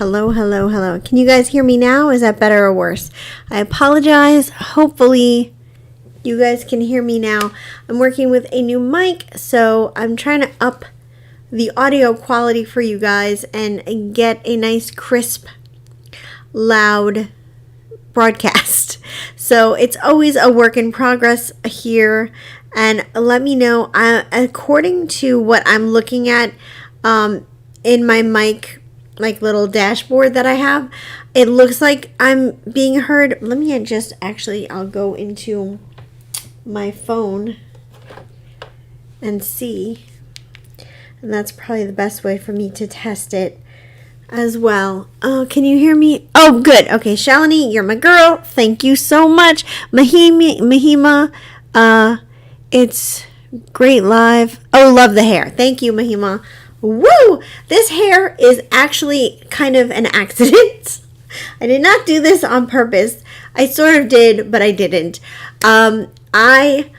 Hello, hello, hello. Can you guys hear me now? Is that better or worse? I apologize. Hopefully you guys can hear me now. I'm working with a new mic, so I'm trying to up the audio quality for you guys and get a nice, crisp, loud broadcast. So it's always a work in progress here. And let me know, according to what I'm looking at in my mic, like little dashboard that I have, it looks like I'm being heard. Let me just I'll go into my phone and see. And that's probably the best way for me to test it as well. Oh, can you hear me? Oh, good. Okay, Shalini, you're my girl. Thank you so much. Mahima, it's great live. Oh, love the hair. Thank you, Mahima. Woo! This hair is actually kind of an accident. I did not do this on purpose. I sort of did, but I didn't. My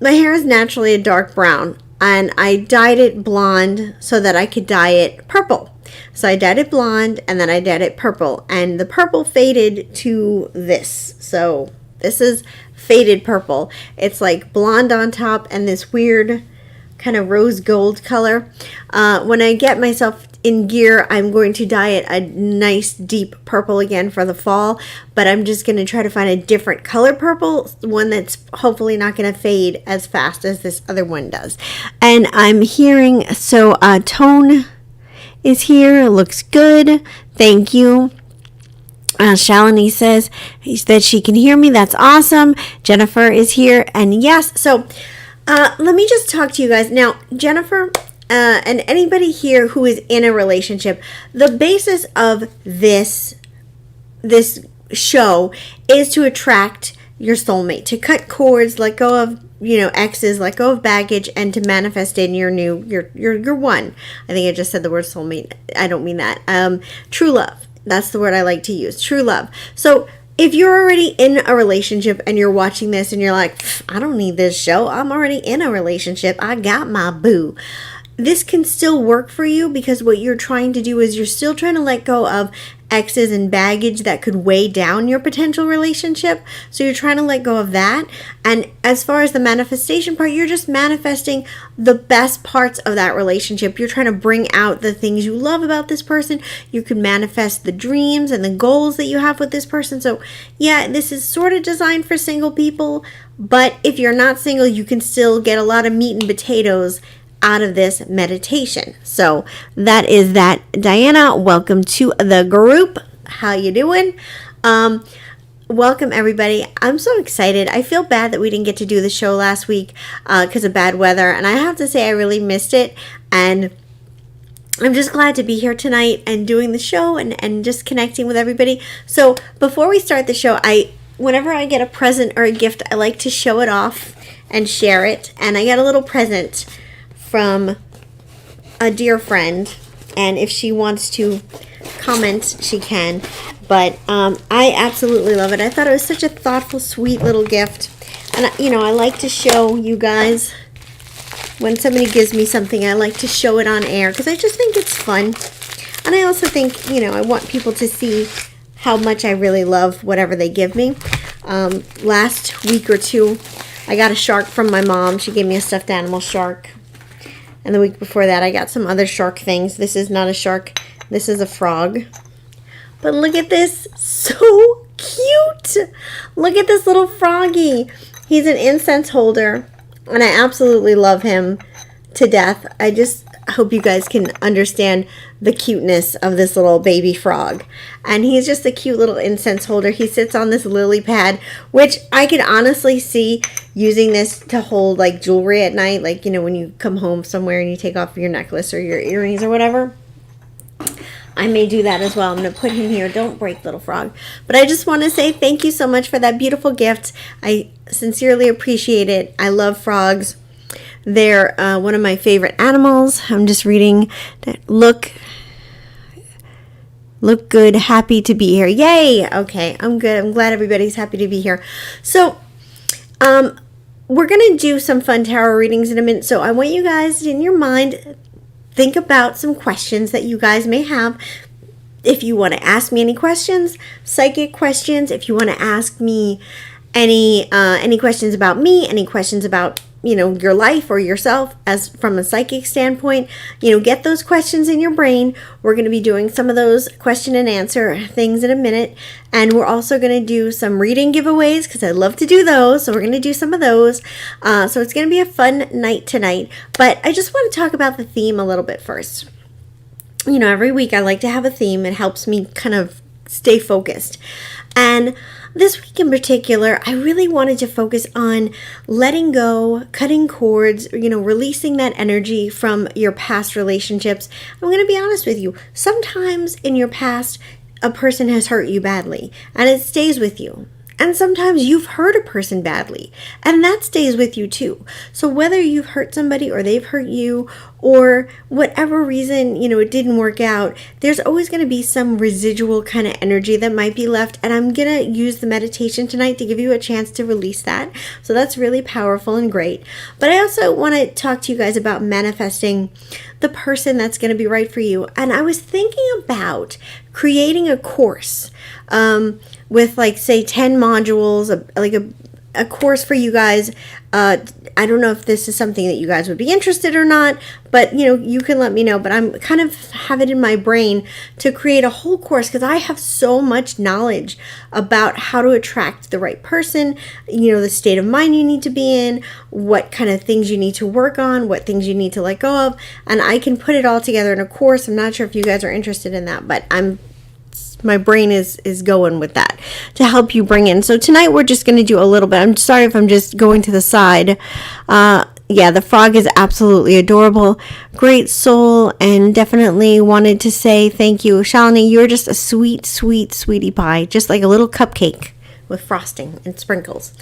hair is naturally a dark brown, and I dyed it blonde so that I could dye it purple. So I dyed it blonde, and then I dyed it purple, and the purple faded to this. So this is faded purple. It's like blonde on top and this weird kind of rose gold color. When I get myself in gear, I'm going to dye it a nice deep purple again for the fall, but I'm just going to try to find a different color purple, one that's hopefully not going to fade as fast as this other one does. And I'm hearing, so Tone is here, looks good, thank you. Shalini says that she can hear me, that's awesome. Jennifer is here, and yes, so let me just talk to you guys. Now, Jennifer and anybody here who is in a relationship, the basis of this show is to attract your soulmate, to cut cords, let go of, exes, let go of baggage, and to manifest in your one. I think I just said the word soulmate. I don't mean that. True love. That's the word I like to use. True love. So if you're already in a relationship and you're watching this and you're like, I don't need this show, I'm already in a relationship, I got my boo. This can still work for you, because what you're trying to do is you're still trying to let go of exes and baggage that could weigh down your potential relationship. So you're trying to let go of that. And as far as the manifestation part, you're just manifesting the best parts of that relationship. You're trying to bring out the things you love about this person. You can manifest the dreams and the goals that you have with this person. So yeah, this is sort of designed for single people, but if you're not single, you can still get a lot of meat and potatoes out of this meditation. So that is that. Diana, welcome to the group. How you doing? Welcome everybody. I'm so excited. I feel bad that we didn't get to do the show last week because of bad weather, and I have to say I really missed it, and I'm just glad to be here tonight and doing the show and just connecting with everybody. So before we start the show, whenever I get a present or a gift, I like to show it off and share it, and I got a little present from a dear friend, and if she wants to comment, she can, but I absolutely love it. I thought it was such a thoughtful, sweet little gift, and I like to show you guys when somebody gives me something. I like to show it on air because I just think it's fun, and I also think I want people to see how much I really love whatever they give me. Last week or two, I got a shark from my mom. She gave me a stuffed animal shark. And the week before that, I got some other shark things. This is not a shark. This is a frog. But look at this. So cute. Look at this little froggy. He's an incense holder. And I absolutely love him to death. I just hope you guys can understand the cuteness of this little baby frog. And he's just a cute little incense holder. He sits on this lily pad, which I could honestly see using this to hold like jewelry at night. Like, when you come home somewhere and you take off your necklace or your earrings or whatever. I may do that as well. I'm going to put him here. Don't break, little frog. But I just want to say thank you so much for that beautiful gift. I sincerely appreciate it. I love frogs. They're one of my favorite animals. I'm just reading that. Look good, happy to be here. Yay! Okay, I'm good. I'm glad everybody's happy to be here. So, we're going to do some fun tarot readings in a minute. So I want you guys in your mind think about some questions that you guys may have. If you want to ask me any questions, psychic questions, if you want to ask me any questions about me, any questions about, your life or yourself as from a psychic standpoint, get those questions in your brain. We're going to be doing some of those question and answer things in a minute. And we're also going to do some reading giveaways because I love to do those. So we're going to do some of those. So it's going to be a fun night tonight. But I just want to talk about the theme a little bit first. Every week I like to have a theme. It helps me kind of stay focused. And this week in particular, I really wanted to focus on letting go, cutting cords, releasing that energy from your past relationships. I'm going to be honest with you. Sometimes in your past, a person has hurt you badly and it stays with you. And sometimes you've hurt a person badly and that stays with you too. So whether you've hurt somebody or they've hurt you or whatever reason, it didn't work out, there's always going to be some residual kind of energy that might be left. And I'm going to use the meditation tonight to give you a chance to release that. So that's really powerful and great. But I also want to talk to you guys about manifesting the person that's going to be right for you. And I was thinking about creating a course, with say 10 modules, a course for you guys. I don't know if this is something that you guys would be interested or not, but you can let me know. But I'm kind of have it in my brain to create a whole course because I have so much knowledge about how to attract the right person, the state of mind you need to be in, what kind of things you need to work on, what things you need to let go of, and I can put it all together in a course. I'm not sure if you guys are interested in that, but my brain is going with that to help you bring in. So tonight we're just going to do a little bit. I'm sorry if I'm just going to the side. The frog is absolutely adorable. Great soul, and definitely wanted to say thank you. Shalini, you're just a sweet, sweet, sweetie pie. Just like a little cupcake with frosting and sprinkles.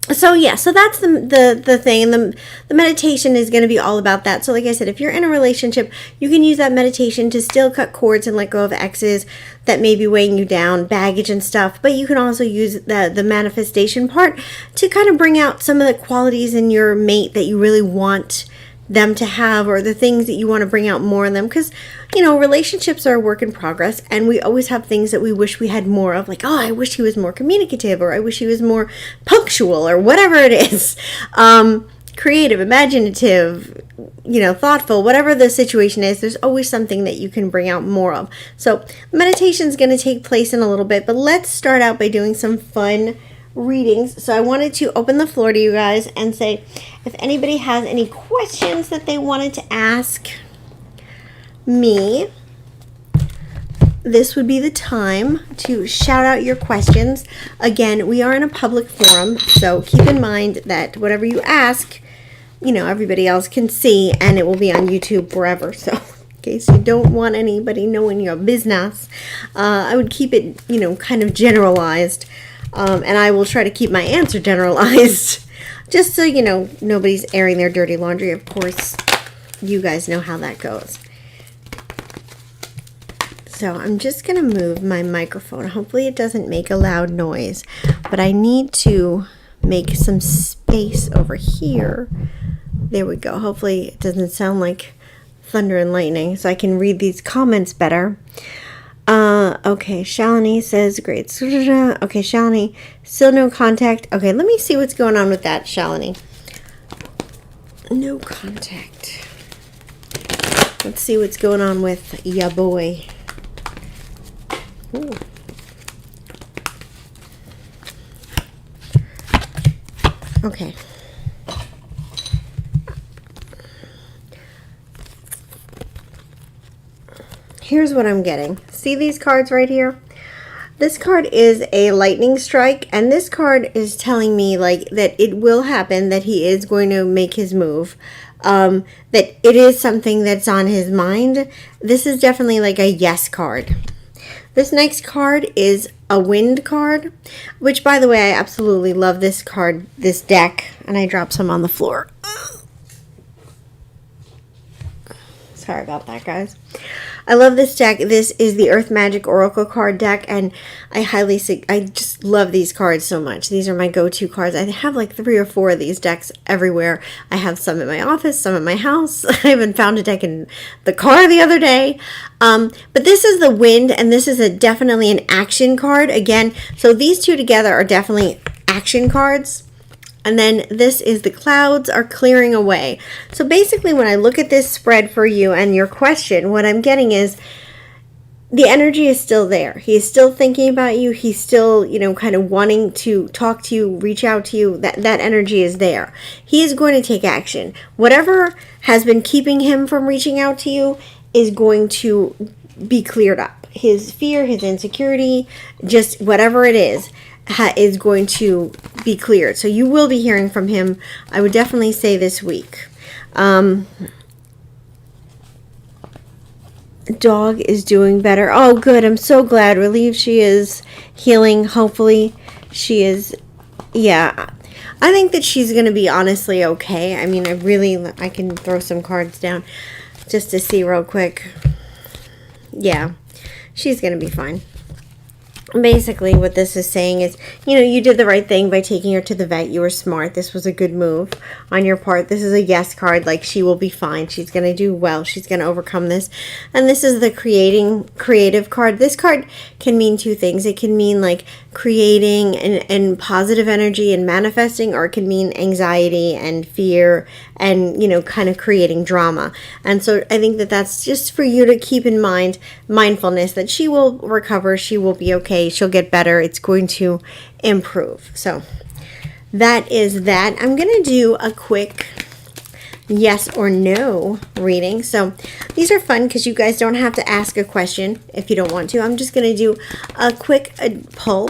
So that's the thing. The meditation is going to be all about that. So like I said, if you're in a relationship, you can use that meditation to still cut cords and let go of exes that may be weighing you down, baggage and stuff. But you can also use the manifestation part to kind of bring out some of the qualities in your mate that you really want them to have, or the things that you want to bring out more in them, because relationships are a work in progress, and we always have things that we wish we had more of, like, oh, I wish he was more communicative, or I wish he was more punctual, or whatever it is, creative, imaginative, thoughtful, whatever the situation is. There's always something that you can bring out more of. So meditation is going to take place in a little bit, but let's start out by doing some fun readings. So I wanted to open the floor to you guys and say, if anybody has any questions that they wanted to ask me, this would be the time to shout out your questions. Again, we are in a public forum, so keep in mind that whatever you ask, everybody else can see, and it will be on YouTube forever. So in case you don't want anybody knowing your business, I would keep it, kind of generalized. And I will try to keep my answer generalized, just so nobody's airing their dirty laundry. Of course, you guys know how that goes. So I'm just going to move my microphone. Hopefully it doesn't make a loud noise, but I need to make some space over here. There we go. Hopefully it doesn't sound like thunder and lightning, so I can read these comments better. Okay, Shalini says, great. Okay, Shalini, still no contact. Okay, let me see what's going on with that, Shalini. No contact. Let's see what's going on with ya boy. Ooh. Okay. Here's what I'm getting. See these cards right here? This card is a lightning strike, and this card is telling me that it will happen, that he is going to make his move, that it is something that's on his mind. This is definitely like a yes card. This next card is a wind card, which, by the way, I absolutely love this card, this deck, and I dropped some on the floor. Sorry about that, guys. I love this deck. This is the Earth Magic Oracle card deck, and I just love these cards so much. These are my go-to cards. I have like 3 or 4 of these decks everywhere. I have some in my office, some in my house. I even found a deck in the car the other day. But this is the Wind, and this is definitely an action card. Again, so these two together are definitely action cards. And then this is the Clouds are clearing away. So basically when I look at this spread for you and your question, what I'm getting is the energy is still there. He is still thinking about you. He's still, kind of wanting to talk to you, reach out to you. That energy is there. He is going to take action. Whatever has been keeping him from reaching out to you is going to be cleared up. His fear, his insecurity, just whatever it is going to be cleared. So you will be hearing from him, I would definitely say, this week. Dog is doing better. Oh, good. I'm so glad. Relieved she is healing. Hopefully she is. Yeah. I think that she's going to be honestly okay. I mean, I can throw some cards down just to see real quick. Yeah. She's going to be fine. Basically, what this is saying is, you did the right thing by taking her to the vet. You were smart. This was a good move on your part. This is a yes card. Like, she will be fine. She's going to do well. She's going to overcome this. And this is the creative card. This card can mean 2 things. It can mean, like, creating and positive energy and manifesting, or it can mean anxiety and fear and, kind of creating drama. And so I think that that's just for you to keep in mind, mindfulness, that she will recover. She will be okay. She'll get better. It's going to improve. So that is that. I'm going to do a quick yes or no reading. So these are fun because you guys don't have to ask a question if you don't want to. I'm just going to do a quick poll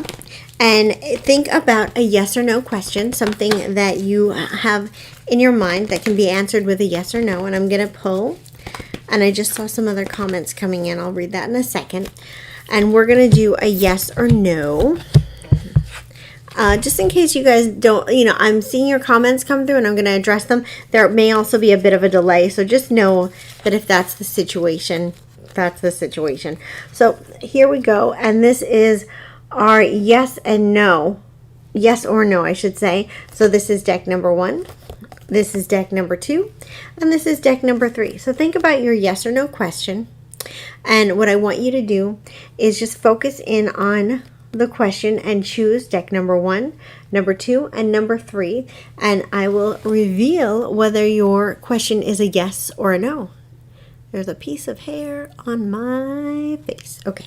and think about a yes or no question, something that you have in your mind that can be answered with a yes or no. And I'm going to pull, and I just saw some other comments coming in. I'll read that in a second. And we're going to do a yes or no. Just in case you guys don't, I'm seeing your comments come through and I'm going to address them. There may also be a bit of a delay. So just know that if that's the situation, that's the situation. So here we go. And this is our yes and no. Yes or no, I should say. So this is deck number 1. This is deck number 2. And this is deck number 3. So think about your yes or no question. And what I want you to do is just focus in on the question and choose deck number 1, number 2, and number 3. And I will reveal whether your question is a yes or a no. There's a piece of hair on my face. Okay.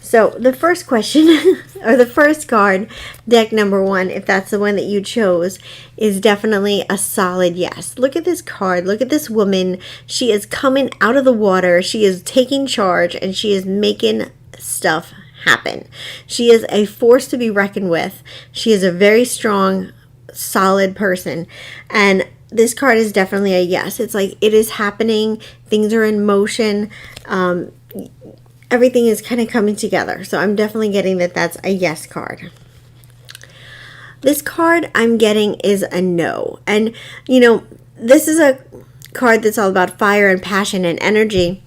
So the first question, or the first card, deck number 1, if that's the one that you chose, is definitely a solid yes. Look at this card. Look at this woman. She is coming out of the water. She is taking charge, and she is making stuff happen. She is a force to be reckoned with. She is a very strong, solid person. And this card is definitely a yes. It's like it is happening. Things are in motion. Everything is kind of coming together. So I'm definitely getting that that's a yes card. This card I'm getting is a no. And, this is a card that's all about fire and passion and energy.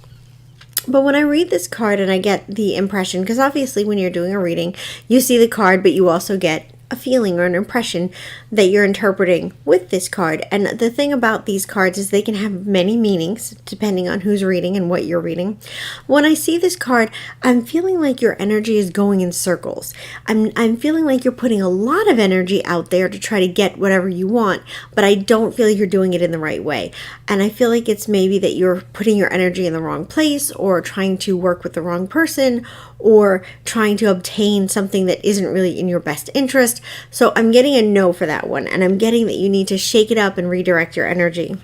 But when I read this card and I get the impression, because obviously when you're doing a reading, you see the card, but you also get a feeling or an impression that you're interpreting with this card. And the thing about these cards is they can have many meanings depending on who's reading and what you're reading. When I see this card, I'm feeling like your energy is going in circles. I'm feeling like you're putting a lot of energy out there to try to get whatever you want, but I don't feel you're doing it in the right way. And I feel like it's maybe that you're putting your energy in the wrong place, or trying to work with the wrong person, or trying to obtain something that isn't really in your best interest. So I'm getting a no for that one, and I'm getting that you need to shake it up and redirect your energy.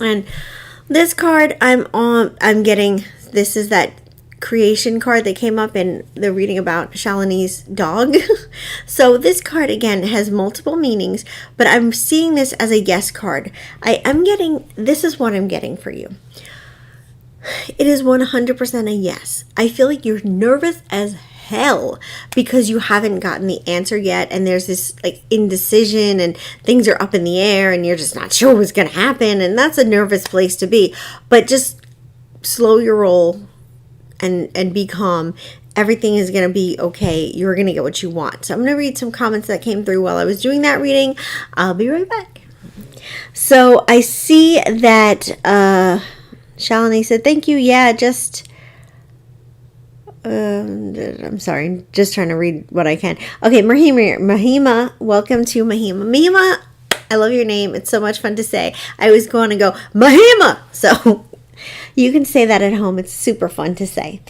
And this card I'm getting, this is that creation card that came up in the reading about Shalini's dog. So this card again has multiple meanings, but I'm seeing this as a yes card. This is what I'm getting for you. It is 100% a yes. I feel like you're nervous as hell because you haven't gotten the answer yet, and there's this like indecision and things are up in the air and you're just not sure what's going to happen, and that's a nervous place to be. But just slow your roll and be calm. Everything is going to be okay. You're going to get what you want. So I'm going to read some comments that came through while I was doing that reading. I'll be right back. So I see that Shalini said, thank you. Yeah, just I'm sorry, just trying to read what I can. Okay, Mahima, welcome to Mahima. Mahima, I love your name. It's so much fun to say. I always go on and go, Mahima. So you can say that at home. It's super fun to say.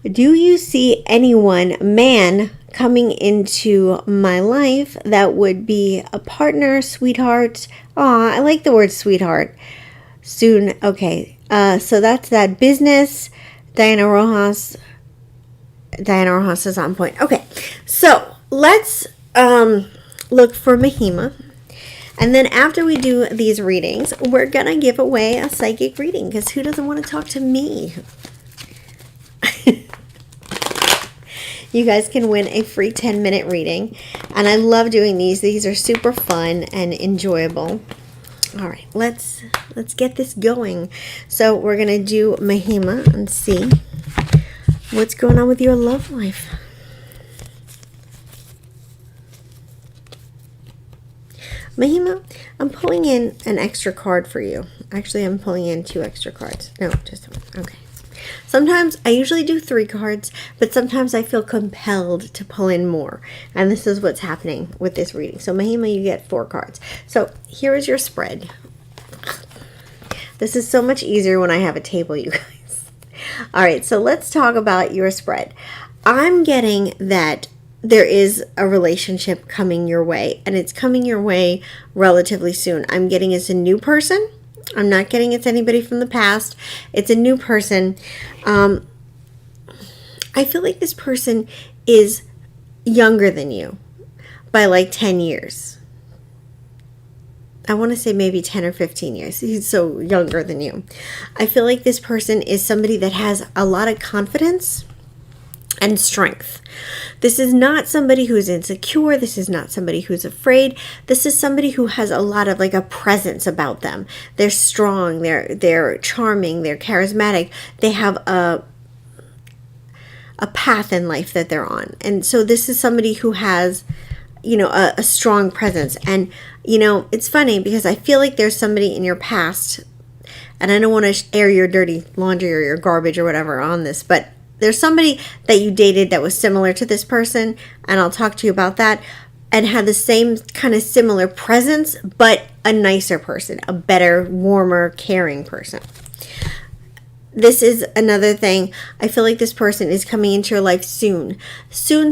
Do you see anyone, man, coming into my life that would be a partner, sweetheart? Aw, I like the word sweetheart. Soon, okay. So that's that. Business. Diana Rojas is on point. Okay, so let's look for Mahima. And then after we do these readings, we're going to give away a psychic reading, because who doesn't want to talk to me? You guys can win a free 10-minute reading. And I love doing these. These are super fun and enjoyable. All right, let's get this going. So we're going to do Mahima and see what's going on with your love life. Mahima, I'm pulling in an extra card for you. Actually, I'm pulling in 2 extra cards. No, just one. Okay. Sometimes, I usually do 3 cards, but sometimes I feel compelled to pull in more. And this is what's happening with this reading. So Mahima, you get 4 cards. So here is your spread. This is so much easier when I have a table, you guys. All right, so let's talk about your spread. I'm getting that there is a relationship coming your way, and it's coming your way relatively soon. I'm getting it's a new person. I'm not getting it's anybody from the past. It's a new person. I feel like this person is younger than you by like 10 years. I want to say maybe 10 or 15 years. He's so younger than you. I feel like this person is somebody that has a lot of confidence and strength. This is not somebody who's insecure. This is not somebody who's afraid. This is somebody who has a lot of like a presence about them. They're strong. They're charming. They're charismatic. They have a path in life that they're on. And so this is somebody who has, you know, a strong presence. And, you know, it's funny because I feel like there's somebody in your past, and I don't want to air your dirty laundry or your garbage or whatever on this, but there's somebody that you dated that was similar to this person, and I'll talk to you about that, and had the same kind of similar presence, but a nicer person, a better, warmer, caring person. This is another thing. I feel like this person is coming into your life soon. Soon.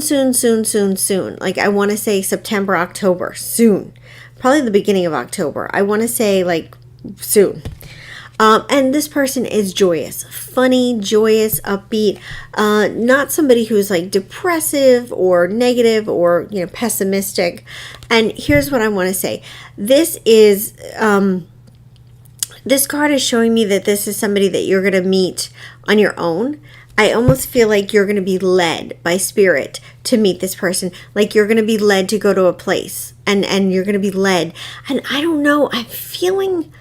Like I want to say September, October, soon. Probably the beginning of October. I want to say like soon. And this person is joyous, funny, joyous, upbeat, not somebody who's like depressive or negative or, you know, pessimistic. And here's what I want to say. This is, this card is showing me that this is somebody that you're going to meet on your own. I almost feel like you're going to be led by spirit to meet this person. Like you're going to be led to go to a place and you're going to be led. And I don't know, I'm feeling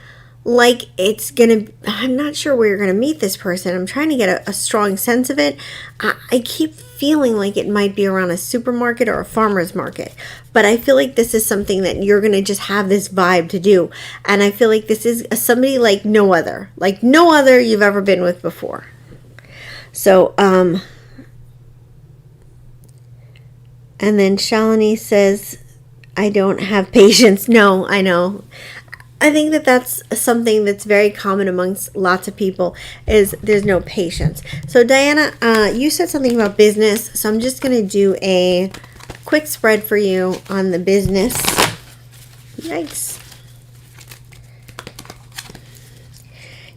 like it's gonna, I'm not sure where you're gonna meet this person. I'm trying to get a strong sense of it. I keep feeling like it might be around a supermarket or a farmer's market, but I feel like this is something that you're gonna just have this vibe to do. And I feel like this is somebody like no other you've ever been with before. So, and then Shalini says, I don't have patience. No, I know. I think that that's something that's very common amongst lots of people, is there's no patience. So Diana, you said something about business, so I'm just going to do a quick spread for you on the business. Yikes.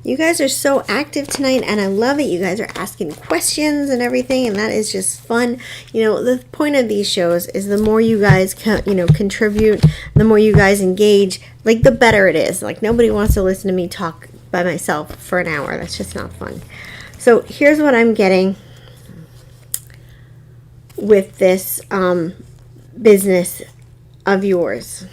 You guys are so active tonight, and I love it. You guys are asking questions and everything, and that is just fun. You know, the point of these shows is the more you guys contribute, the more you guys engage, like the better it is. Like nobody wants to listen to me talk by myself for an hour. That's just not fun. So here's what I'm getting with this business of yours.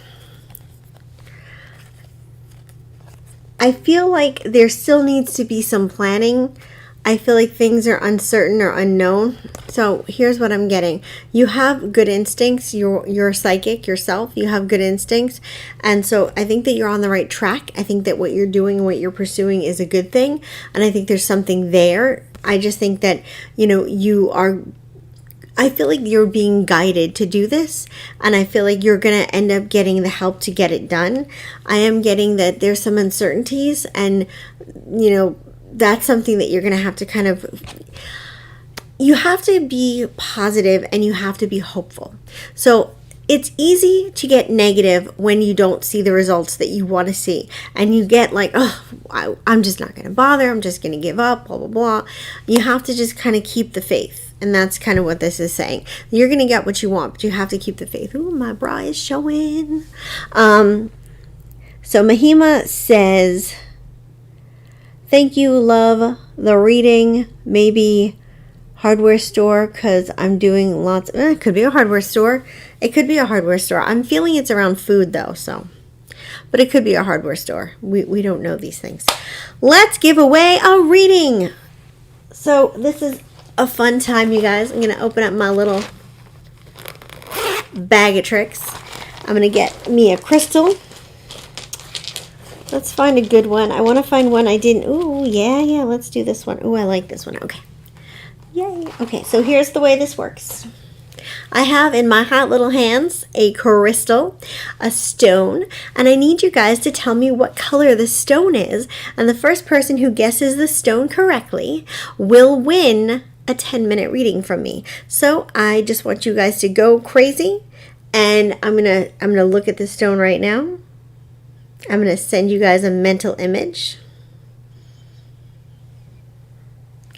I feel like there still needs to be some planning. I feel like things are uncertain or unknown. So here's what I'm getting. You have good instincts. You're psychic yourself. You have good instincts. And so I think that you're on the right track. I think that what you're doing and what you're pursuing is a good thing. And I think there's something there. I just think that, I feel like you're being guided to do this, and I feel like you're going to end up getting the help to get it done. I am getting that there's some uncertainties, and, that's something that you're going to have to you have to be positive and you have to be hopeful. So it's easy to get negative when you don't see the results that you want to see, and you get like, oh, I'm just not going to bother. I'm just going to give up, blah, blah, blah. You have to just kind of keep the faith. And that's kind of what this is saying. You're going to get what you want, but you have to keep the faith. Ooh, my bra is showing. So Mahima says, thank you, love the reading. Maybe hardware store, because I'm doing lots. It could be a hardware store. It could be a hardware store. I'm feeling it's around food, though, so. But it could be a hardware store. We don't know these things. Let's give away a reading. So this is a fun time, you guys. I'm going to open up my little bag of tricks. I'm going to get me a crystal. Let's find a good one. I want to find one I didn't. Ooh, yeah, let's do this one. Ooh, I like this one. Okay. Yay. Okay, so here's the way this works. I have in my hot little hands a crystal, a stone, and I need you guys to tell me what color the stone is. And the first person who guesses the stone correctly will win a 10-minute reading from me. So I just want you guys to go crazy, and I'm gonna look at the stone right now. I'm gonna send you guys a mental image.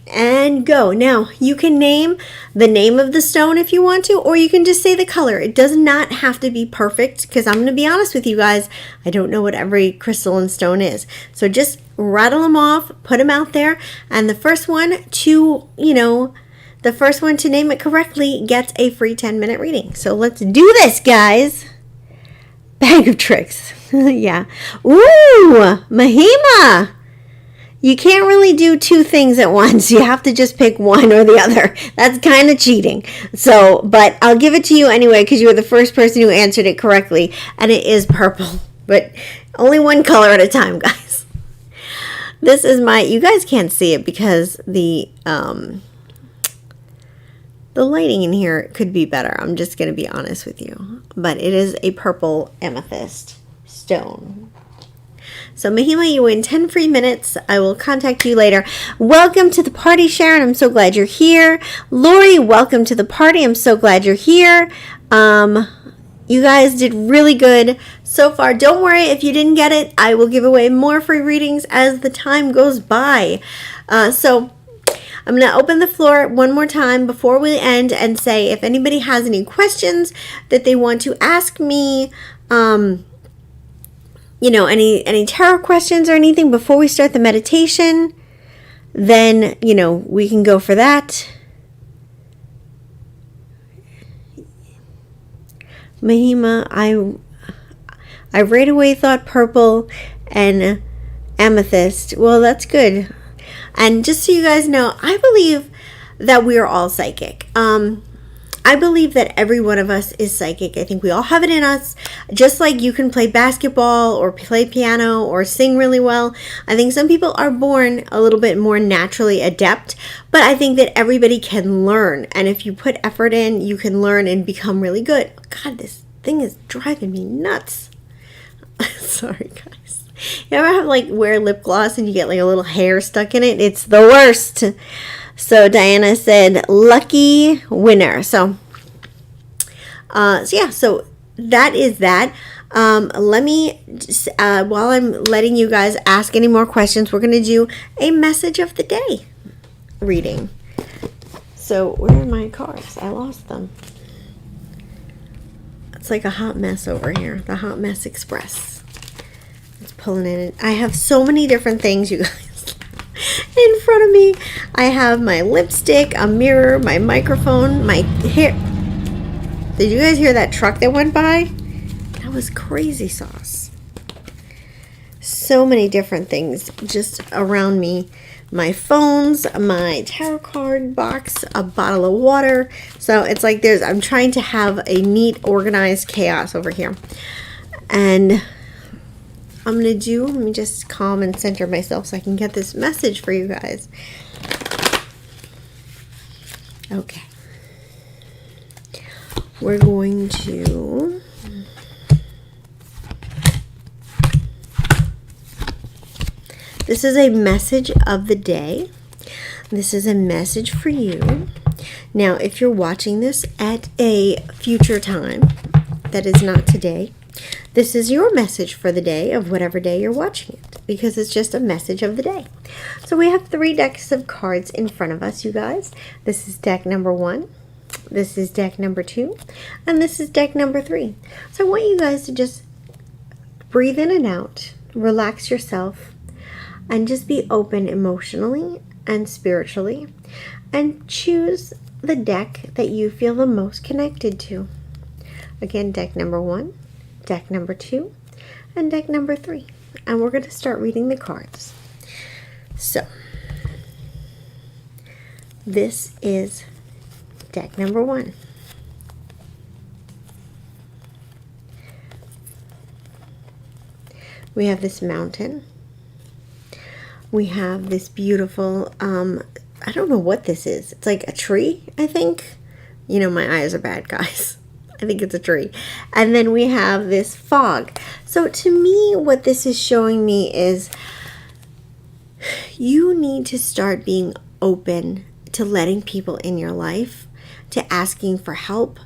And go. Now, you can name the name of the stone if you want to, or you can just say the color. It does not have to be perfect, because I'm going to be honest with you guys, I don't know what every crystal and stone is. So just rattle them off, put them out there, and the first one to name it correctly gets a free 10-minute reading. So let's do this, guys. Bag of tricks. Yeah. Ooh, Mahima. You can't really do two things at once. You have to just pick one or the other. That's kind of cheating. So, but I'll give it to you anyway, because you were the first person who answered it correctly, and it is purple. But only one color at a time, guys. This is you guys can't see it because the lighting in here could be better. I'm just going to be honest with you. But it is a purple amethyst stone. So Mahima, you win 10 free minutes. I will contact you later. Welcome to the party, Sharon. I'm so glad you're here. Lori, welcome to the party. I'm so glad you're here. You guys did really good so far. Don't worry if you didn't get it. I will give away more free readings as the time goes by. So I'm going to open the floor one more time before we end and say if anybody has any questions that they want to ask me, any tarot questions or anything before we start the meditation, then, we can go for that. Mahima, I right away thought purple and amethyst. Well, that's good. And just so you guys know, I believe that we are all psychic. I believe that every one of us is psychic. I think we all have it in us. Just like you can play basketball or play piano or sing really well. I think some people are born a little bit more naturally adept, but I think that everybody can learn. And if you put effort in, you can learn and become really good. God, this thing is driving me nuts. Sorry, guys. You ever have wear lip gloss and you get a little hair stuck in it? It's the worst. So Diana said, lucky winner. So that is that. Let me, while I'm letting you guys ask any more questions, we're going to do a message of the day reading. So where are my cards? I lost them. It's like a hot mess over here. The Hot Mess Express. It's pulling in. I have so many different things, you guys. in front of me. I have my lipstick, a mirror, my microphone, my hair. Did you guys hear that truck that went by? That was crazy sauce. So many different things just around me. My phones, my tarot card box, a bottle of water. So it's like I'm trying to have a neat, organized chaos over here. And let me just calm and center myself so I can get this message for you guys. Okay. We're going to this is a message of the day. This is a message for you. Now, if you're watching this at a future time that is not today, this is your message for the day of whatever day you're watching it, because it's just a message of the day. So we have 3 decks of cards in front of us, you guys. This is deck number 1. This is deck number 2. And this is deck number 3. So I want you guys to just breathe in and out, relax yourself, and just be open emotionally and spiritually, and choose the deck that you feel the most connected to. Again, deck number 1, deck number 2, and deck number 3. And we're going to start reading the cards. So, this is deck number 1. We have this mountain. We have this beautiful, I don't know what this is. It's like a tree, I think. You know, my eyes are bad, guys. I think it's a tree. And then we have this fog. So to me, what this is showing me is you need to start being open to letting people in your life, to asking for help,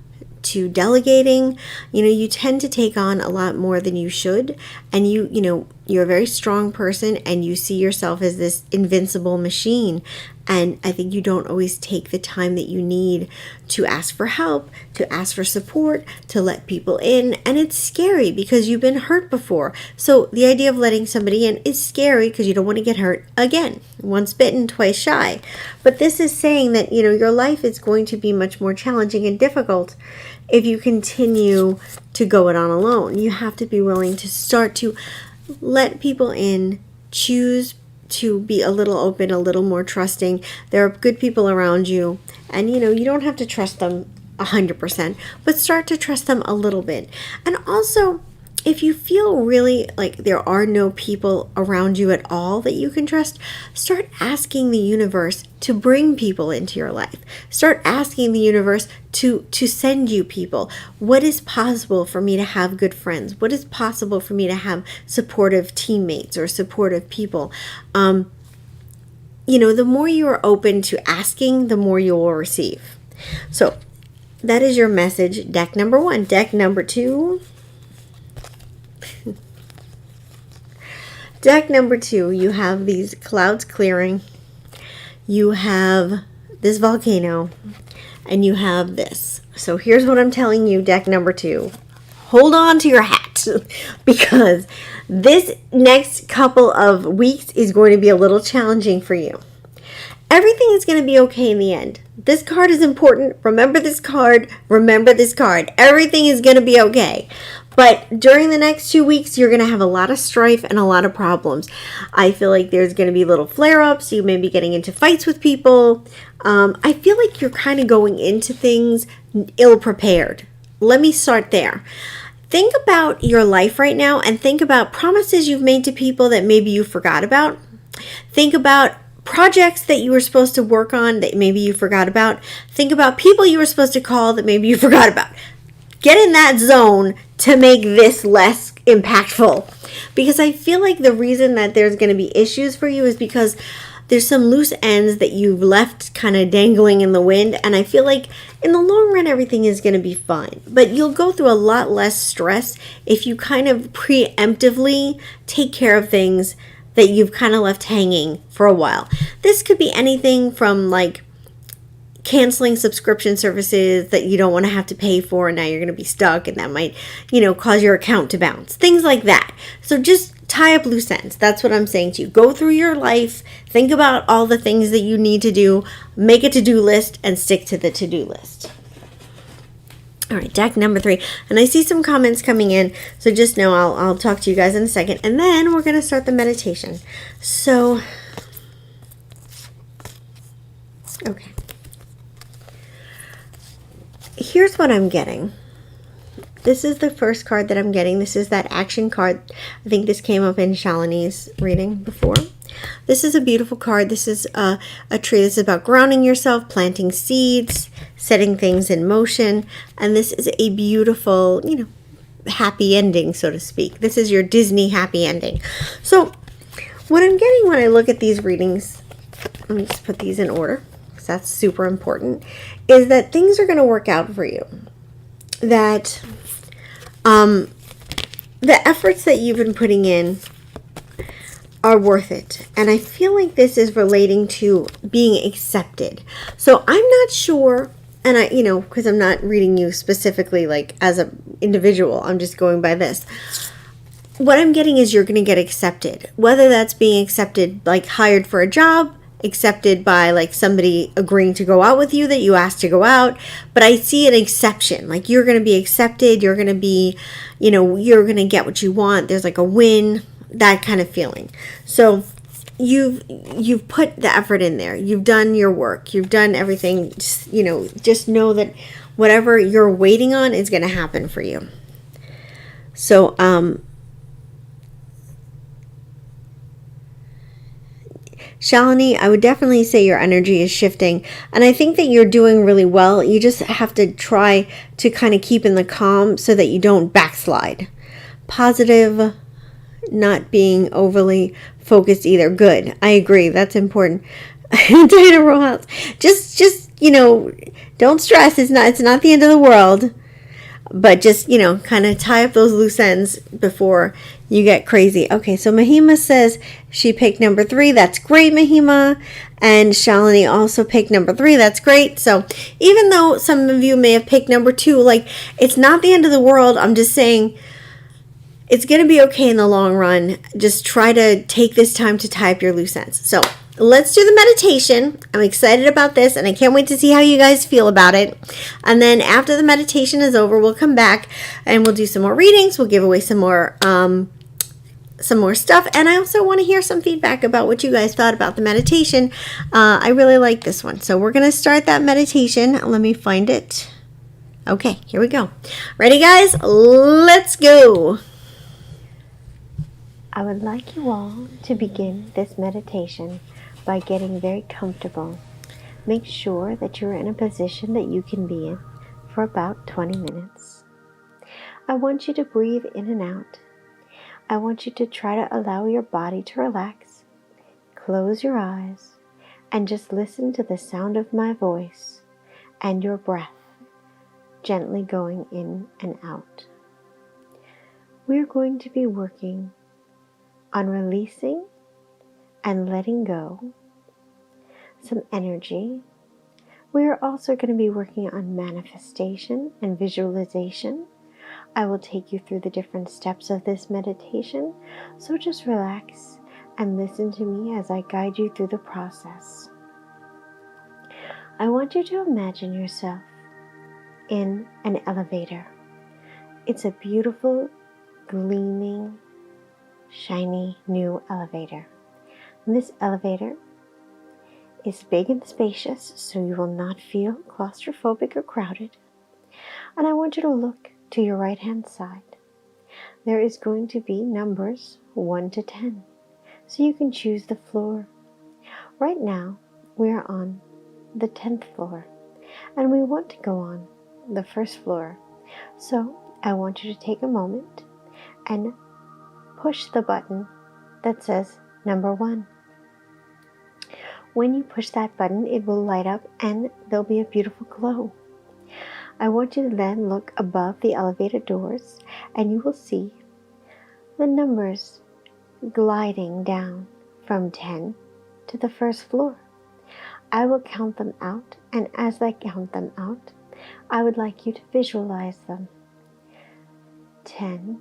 to delegating. You know, you tend to take on a lot more than you should, and you're a very strong person, and you see yourself as this invincible machine. And I think you don't always take the time that you need to ask for help, to ask for support, to let people in. And it's scary because you've been hurt before. So the idea of letting somebody in is scary because you don't want to get hurt again. Once bitten, twice shy. But this is saying that, your life is going to be much more challenging and difficult if you continue to go it on alone. You have to be willing to start to let people in, choose to be a little open, a little more trusting. There are good people around you, and you don't have to trust them 100%, but start to trust them a little bit. And also, if you feel really like there are no people around you at all that you can trust, start asking the universe to bring people into your life. Start asking the universe to send you people. What is possible for me to have good friends? What is possible for me to have supportive teammates or supportive people? The more you are open to asking, the more you will receive. So that is your message, deck number 1. Deck number 2. Deck number 2, you have these clouds clearing, you have this volcano, and you have this. So here's what I'm telling you, deck number 2. Hold on to your hat, because this next couple of weeks is going to be a little challenging for you. Everything is going to be okay in the end. This card is important. Remember this card. Remember this card. Everything is going to be okay. But during the next 2 weeks, you're going to have a lot of strife and a lot of problems. I feel like there's going to be little flare-ups. You may be getting into fights with people. I feel like you're kind of going into things ill-prepared. Let me start there. Think about your life right now and think about promises you've made to people that maybe you forgot about. Think about projects that you were supposed to work on that maybe you forgot about. Think about people you were supposed to call that maybe you forgot about. Get in that zone to make this less impactful. Because I feel like the reason that there's going to be issues for you is because there's some loose ends that you've left kind of dangling in the wind. And I feel like in the long run, everything is going to be fine. But you'll go through a lot less stress if you kind of preemptively take care of things that you've kind of left hanging for a while. This could be anything from like canceling subscription services that you don't want to have to pay for, and now you're going to be stuck, and that might, cause your account to bounce. Things like that. So just tie up loose ends. That's what I'm saying to you. Go through your life, think about all the things that you need to do, make a to-do list, and stick to the to-do list. All right, deck number 3. And I see some comments coming in, so just know I'll talk to you guys in a second. And then we're going to start the meditation. So, okay. Here's what I'm getting. This is the first card that I'm getting. This is that action card. I think this came up in Shalini's reading before. This is a beautiful card. This is a tree. This is about grounding yourself, planting seeds, setting things in motion. And this is a beautiful, happy ending, so to speak. This is your Disney happy ending. So what I'm getting when I look at these readings, let me just put these in order, because that's super important, is that things are going to work out for you. That the efforts that you've been putting in are worth it. And I feel like this is relating to being accepted. So I'm not sure, and because I'm not reading you specifically like as an individual, I'm just going by this. What I'm getting is you're going to get accepted. Whether that's being accepted, like hired for a job, accepted by like somebody agreeing to go out with you that you asked to go out. But I see an exception. Like you're going to be accepted. You're going to be, you're going to get what you want. There's like a win, that kind of feeling. So you've put the effort in there. You've done your work. You've done everything. Just know that whatever you're waiting on is going to happen for you. So, Shalini, I would definitely say your energy is shifting, and I think that you're doing really well. You just have to try to kind of keep in the calm so that you don't backslide. Positive, not being overly focused either. Good. I agree. That's important. Diana Rojas, just don't stress. It's not the end of the world, but just kind of tie up those loose ends before you get crazy. Okay, so Mahima says she picked number 3. That's great, Mahima. And Shalini also picked number 3. That's great. So even though some of you may have picked number 2, like it's not the end of the world. I'm just saying it's going to be okay in the long run. Just try to take this time to tie up your loose ends. So let's do the meditation. I'm excited about this, and I can't wait to see how you guys feel about it. And then after the meditation is over, we'll come back and we'll do some more readings. We'll give away some more stuff, and I also want to hear some feedback about what you guys thought about the meditation. I really like this one, so we're going to start that meditation. Let me find it. Okay, here we go. Ready, guys? Let's go. I would like you all to begin this meditation by getting very comfortable. Make sure that you're in a position that you can be in for about 20 minutes. I want you to breathe in and out. I want you to try to allow your body to relax. Close your eyes and just listen to the sound of my voice and your breath gently going in and out. We're going to be working on releasing and letting go some energy. We are also going to be working on manifestation and visualization. I will take you through the different steps of this meditation, so just relax and listen to me as I guide you through the process. I want you to imagine yourself in an elevator. It's a beautiful, gleaming, shiny new elevator. And this elevator is big and spacious, so you will not feel claustrophobic or crowded. And I want you to look to your right hand side. There is going to be numbers 1 to 10, so you can choose the floor. Right now we are on the 10th floor, and we want to go on the first floor. So I want you to take a moment and push the button that says number 1. When you push that button, it will light up and there'll be a beautiful glow. I want you to then look above the elevator doors, and you will see the numbers gliding down from 10 to the first floor. I will count them out, and as I count them out, I would like you to visualize them. 10,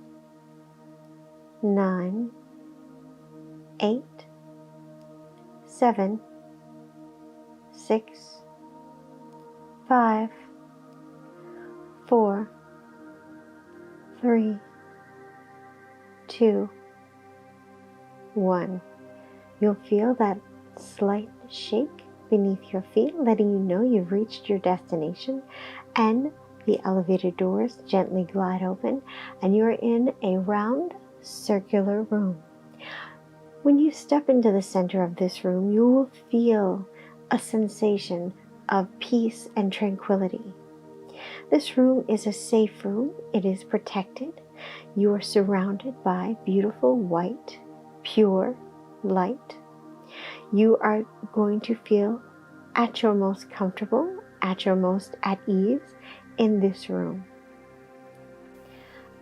9, 8, 7, 6, 5, 4, 3, 2, 1. You'll feel that slight shake beneath your feet, letting you know you've reached your destination, and the elevator doors gently glide open, and you're in a round, circular room. When you step into the center of this room, you will feel a sensation of peace and tranquility. This room is a safe room. It is protected. You are surrounded by beautiful white, pure light. You are going to feel at your most comfortable, at your most at ease in this room.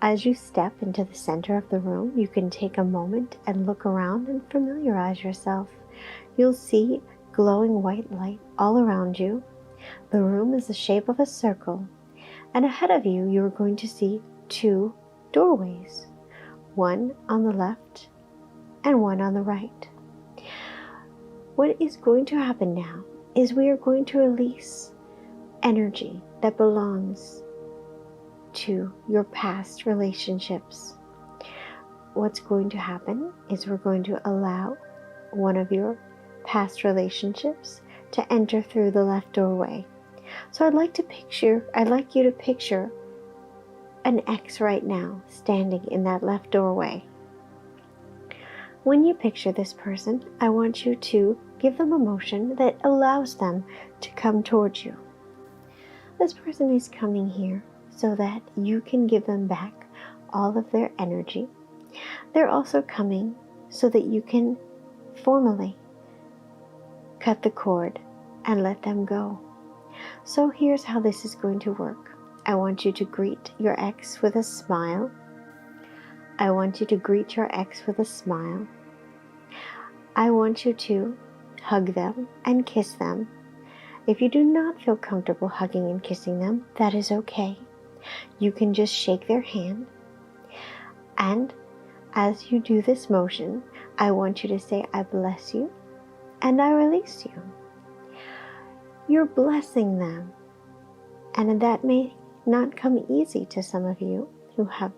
As you step into the center of the room, you can take a moment and look around and familiarize yourself. You'll see glowing white light all around you. The room is the shape of a circle, and ahead of you, you are going to see 2 doorways, one on the left and one on the right. What is going to happen now is we are going to release energy that belongs to your past relationships. What's going to happen is we're going to allow one of your past relationships to enter through the left doorway. So I'd like you to picture an ex right now standing in that left doorway. When you picture this person, I want you to give them a motion that allows them to come towards you. This person is coming here so that you can give them back all of their energy. They're also coming so that you can formally cut the cord and let them go. So here's how this is going to work. I want you to greet your ex with a smile. I want you to greet your ex with a smile. I want you to hug them and kiss them. If you do not feel comfortable hugging and kissing them, that is okay. You can just shake their hand. And as you do this motion, I want you to say, I bless you and I release you. You're blessing them. And that may not come easy to some of you who have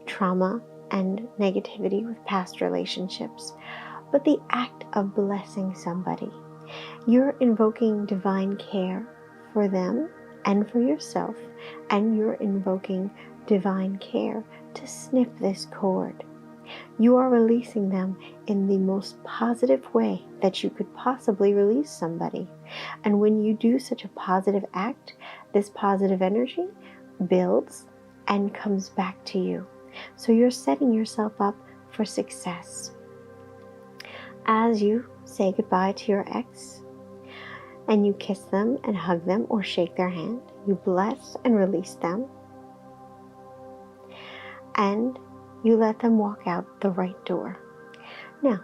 trauma and negativity with past relationships. But the act of blessing somebody, you're invoking divine care for them and for yourself, and you're invoking divine care to snip this cord. You are releasing them in the most positive way that you could possibly release somebody. And when you do such a positive act, this positive energy builds and comes back to you. So you're setting yourself up for success. As you say goodbye to your ex, and you kiss them and hug them or shake their hand, you bless and release them, and you let them walk out the right door. Now,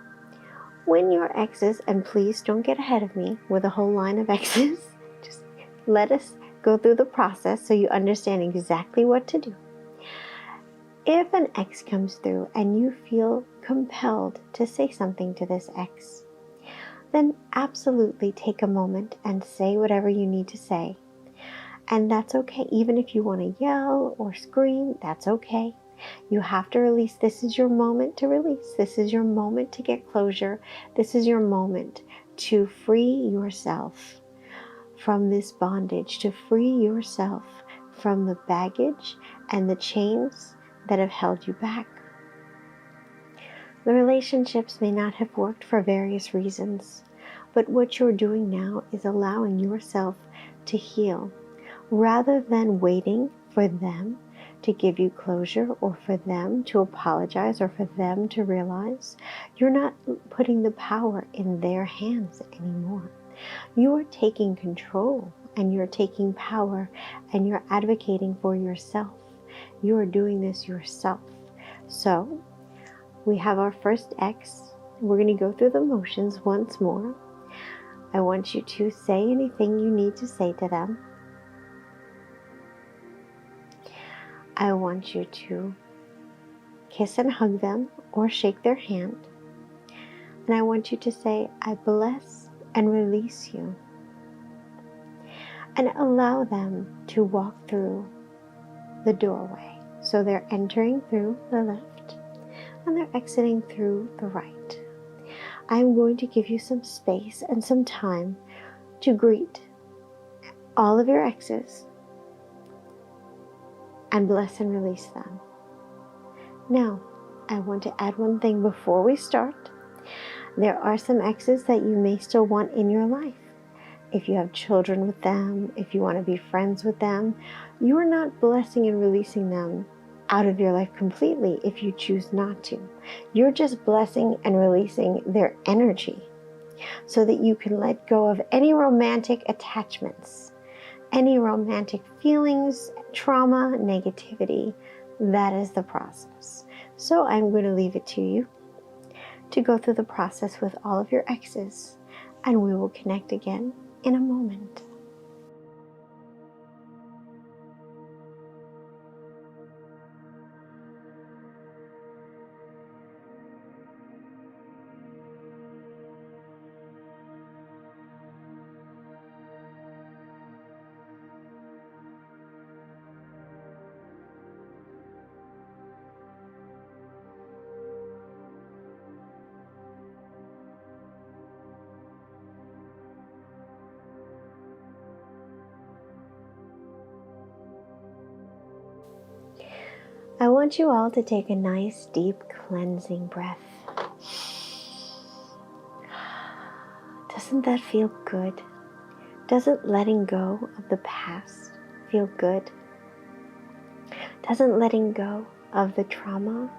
when your exes, and please don't get ahead of me with a whole line of exes, just let us go through the process so you understand exactly what to do. If an ex comes through and you feel compelled to say something to this ex, then absolutely take a moment and say whatever you need to say. And that's okay. Even if you want to yell or scream, that's okay. You have to release. This is your moment to release. This is your moment to get closure. This is your moment to free yourself from this bondage, to free yourself from the baggage and the chains that have held you back. The relationships may not have worked for various reasons, but what you're doing now is allowing yourself to heal rather than waiting for them to give you closure or for them to apologize or for them to realize. You're not putting the power in their hands anymore. You are taking control and you're taking power and you're advocating for yourself. You are doing this yourself. So we have our first ex. We're going to go through the motions once more. I want you to say anything you need to say to them. I want you to kiss and hug them or shake their hand. And I want you to say, I bless and release you. And allow them to walk through the doorway. So they're entering through the left and they're exiting through the right. I'm going to give you some space and some time to greet all of your exes and bless and release them. Now, I want to add one thing before we start. There are some exes that you may still want in your life. If you have children with them, if you want to be friends with them, you are not blessing and releasing them out of your life completely if you choose not to. You're just blessing and releasing their energy so that you can let go of any romantic attachments, any romantic feelings, trauma, negativity. That is the process. So I'm going to leave it to you to go through the process with all of your exes, and we will connect again in a moment. I want you all to take a nice, deep, cleansing breath. Doesn't that feel good? Doesn't letting go of the past feel good? Doesn't letting go of the trauma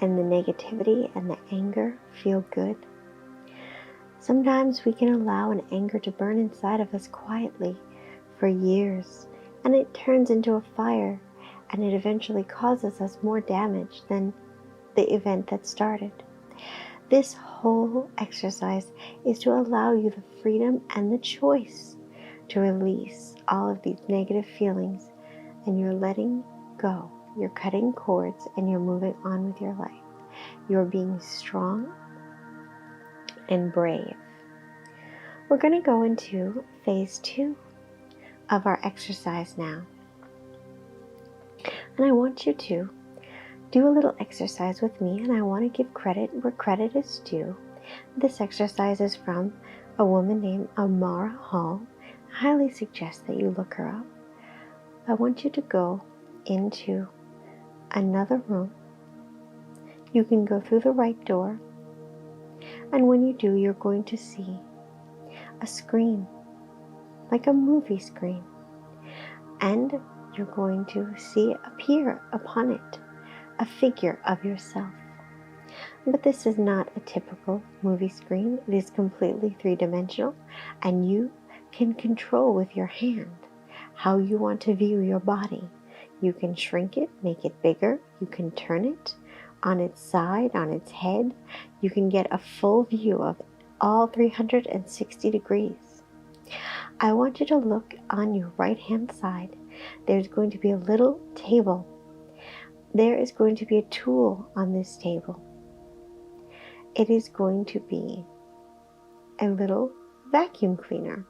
and the negativity and the anger feel good? Sometimes we can allow an anger to burn inside of us quietly for years, and it turns into a fire, and it eventually causes us more damage than the event that started. This whole exercise is to allow you the freedom and the choice to release all of these negative feelings, and you're letting go. You're cutting cords and you're moving on with your life. You're being strong and brave. We're going to go into phase 2 of our exercise now. And I want you to do a little exercise with me, and I want to give credit where credit is due. This exercise is from a woman named Moran. I highly suggest that you look her up. I want you to go into another room. You can go through the right door, and when you do, you're going to see a screen, like a movie screen, and you're going to see appear upon it a figure of yourself. But this is not a typical movie screen. It is completely three-dimensional, and you can control with your hand how you want to view your body. You can shrink it, make it bigger. You can turn it on its side, on its head. You can get a full view of all 360 degrees. I want you to look on your right-hand side. There's going to be a little table. There is going to be a tool on this table. It is going to be a little vacuum cleaner,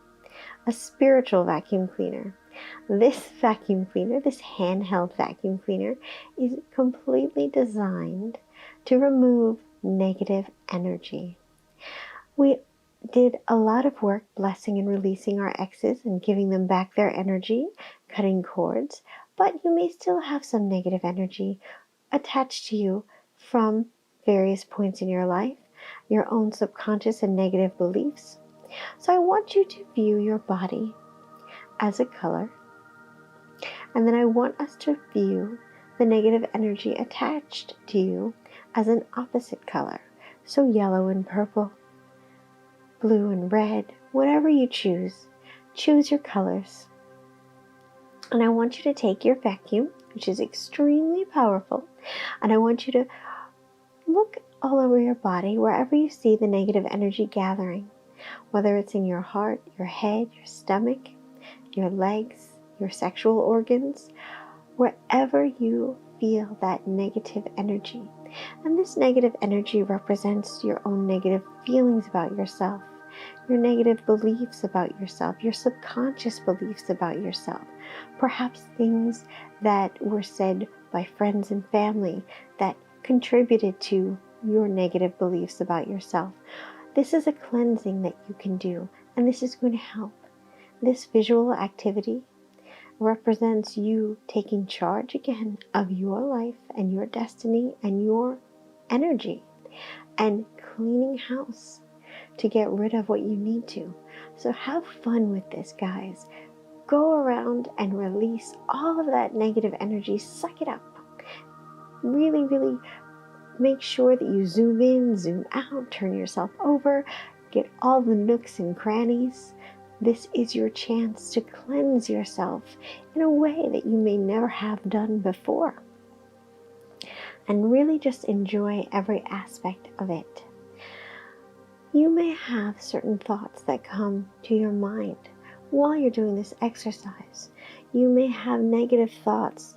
a spiritual vacuum cleaner. This vacuum cleaner, this handheld vacuum cleaner, is completely designed to remove negative energy. We did a lot of work blessing and releasing our exes and giving them back their energy, cutting cords, but you may still have some negative energy attached to you from various points in your life, your own subconscious and negative beliefs. So I want you to view your body as a color, and then I want us to view the negative energy attached to you as an opposite color. So yellow and purple, blue and red, whatever you choose your colors. And I want you to take your vacuum, which is extremely powerful, and I want you to look all over your body, wherever you see the negative energy gathering, whether it's in your heart, your head, your stomach, your legs, your sexual organs, wherever you feel that negative energy. And this negative energy represents your own negative feelings about yourself, your negative beliefs about yourself, your subconscious beliefs about yourself, perhaps things that were said by friends and family that contributed to your negative beliefs about yourself. This is a cleansing that you can do, and this is going to help. This visual activity represents you taking charge again of your life and your destiny and your energy and cleaning house to get rid of what you need to. So have fun with this, guys. Go around and release all of that negative energy. Suck it up. Really, really make sure that you zoom in, zoom out, turn yourself over, get all the nooks and crannies. This is your chance to cleanse yourself in a way that you may never have done before. And really just enjoy every aspect of it. You may have certain thoughts that come to your mind while you're doing this exercise. You may have negative thoughts.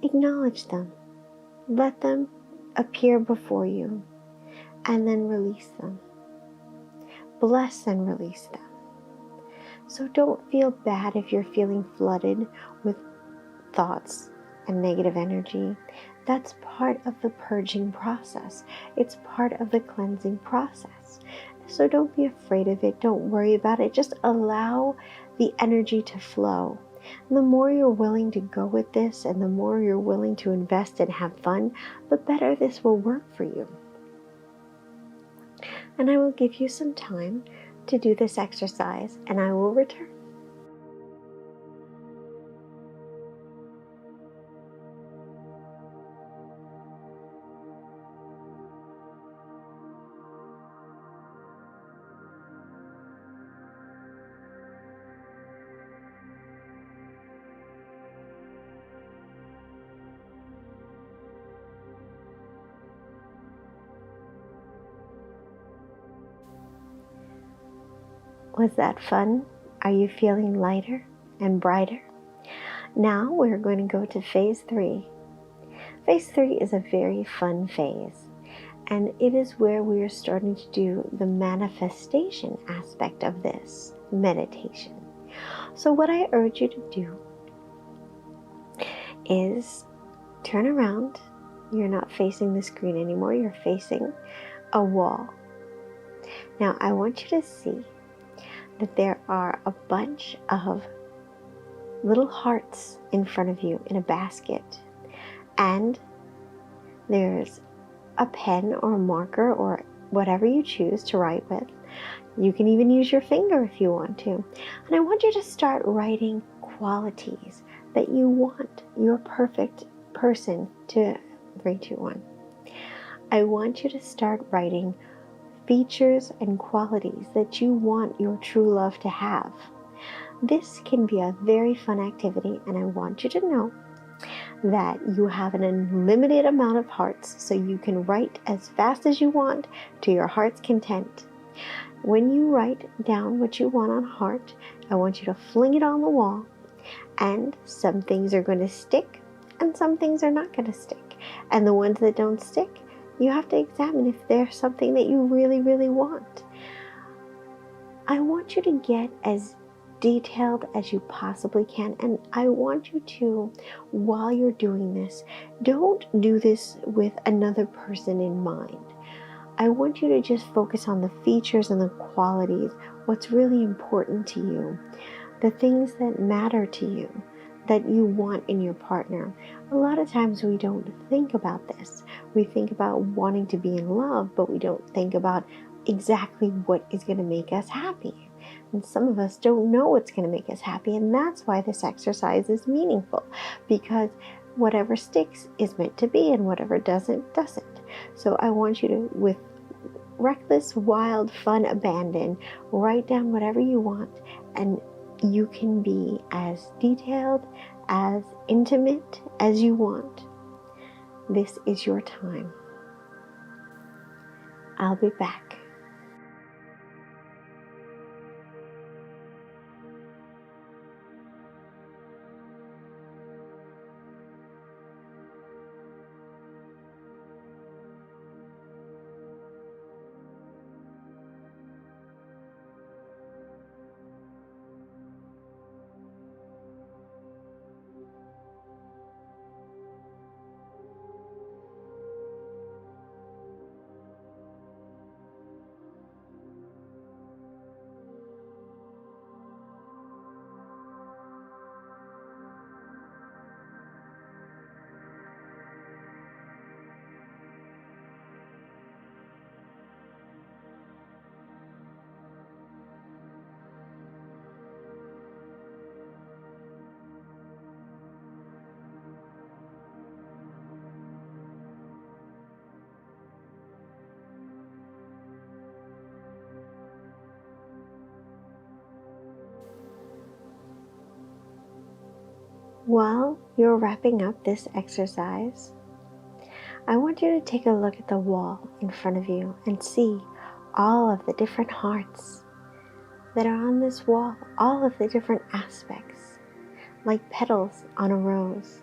Acknowledge them. Let them appear before you and then release them. Bless and release them. So don't feel bad if you're feeling flooded with thoughts and negative energy. That's part of the purging process. It's part of the cleansing process. So don't be afraid of it. Don't worry about it. Just allow the energy to flow. And the more you're willing to go with this and the more you're willing to invest and have fun, the better this will work for you. And I will give you some time to do this exercise and I will return. Was that fun? Are you feeling lighter and brighter? Now we're going to go to phase 3. Phase 3 is a very fun phase, and it is where we are starting to do the manifestation aspect of this meditation. So what I urge you to do is turn around. You're not facing the screen anymore. You're facing a wall. Now I want you to see that there are a bunch of little hearts in front of you in a basket, and there's a pen or a marker or whatever you choose to write with. You can even use your finger if you want to. And I want you to start writing qualities that you want your perfect person to 3, 2, 1. I want you to start writing features and qualities that you want your true love to have. This can be a very fun activity, and I want you to know that you have an unlimited amount of hearts, so you can write as fast as you want to your heart's content. When you write down what you want on heart, I want you to fling it on the wall, and some things are going to stick and some things are not going to stick. And the ones that don't stick, you have to examine if there's something that you really, really want. I want you to get as detailed as you possibly can, and I want you to, while you're doing this, don't do this with another person in mind. I want you to just focus on the features and the qualities, what's really important to you, the things that matter to you, that you want in your partner. A lot of times we don't think about this. We think about wanting to be in love, but we don't think about exactly what is going to make us happy. And some of us don't know what's going to make us happy, and that's why this exercise is meaningful, because whatever sticks is meant to be, and whatever doesn't, doesn't. So I want you to, with reckless, wild, fun abandon, write down whatever you want, and you can be as detailed, as intimate as you want. This is your time. I'll be back. While you're wrapping up this exercise, I want you to take a look at the wall in front of you and see all of the different hearts that are on this wall, all of the different aspects, like petals on a rose,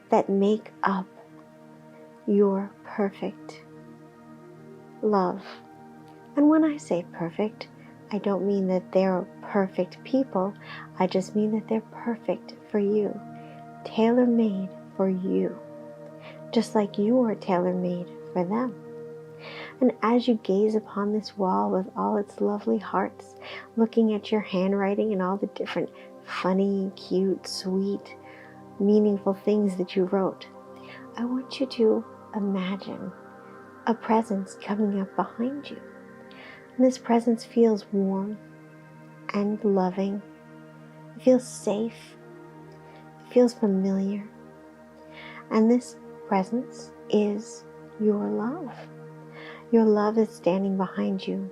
that make up your perfect love. And when I say perfect, I don't mean that they're perfect people. I just mean that they're perfect for you, tailor-made for you, just like you are tailor-made for them. And as you gaze upon this wall with all its lovely hearts, looking at your handwriting and all the different funny, cute, sweet, meaningful things that you wrote, I want you to imagine a presence coming up behind you. And this presence feels warm and loving. It feels safe. It feels familiar. And this presence is your love. Your love is standing behind you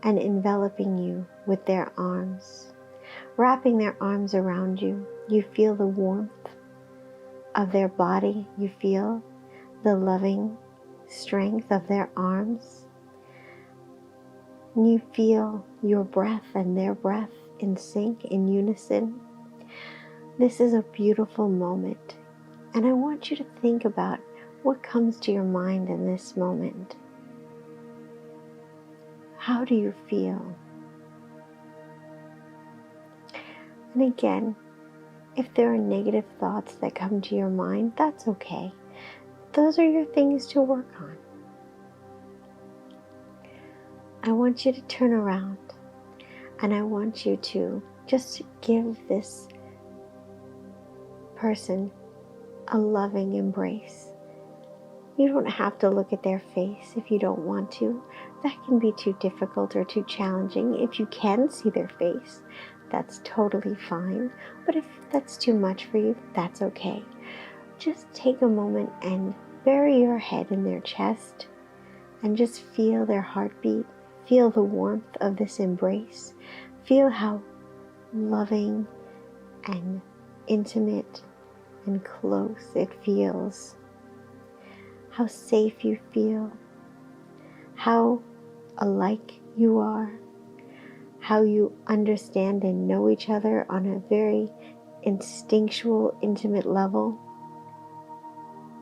and enveloping you with their arms. Wrapping their arms around you, you feel the warmth of their body. You feel the loving strength of their arms. And you feel your breath and their breath in sync, in unison. This is a beautiful moment. And I want you to think about what comes to your mind in this moment. How do you feel? And again, if there are negative thoughts that come to your mind, that's okay. Those are your things to work on. I want you to turn around and I want you to just give this person a loving embrace. You don't have to look at their face if you don't want to. That can be too difficult or too challenging. If you can see their face, that's totally fine. But if that's too much for you, that's okay. Just take a moment and bury your head in their chest and just feel their heartbeat. Feel the warmth of this embrace. Feel how loving and intimate and close it feels. How safe you feel. How alike you are. How you understand and know each other on a very instinctual, intimate level.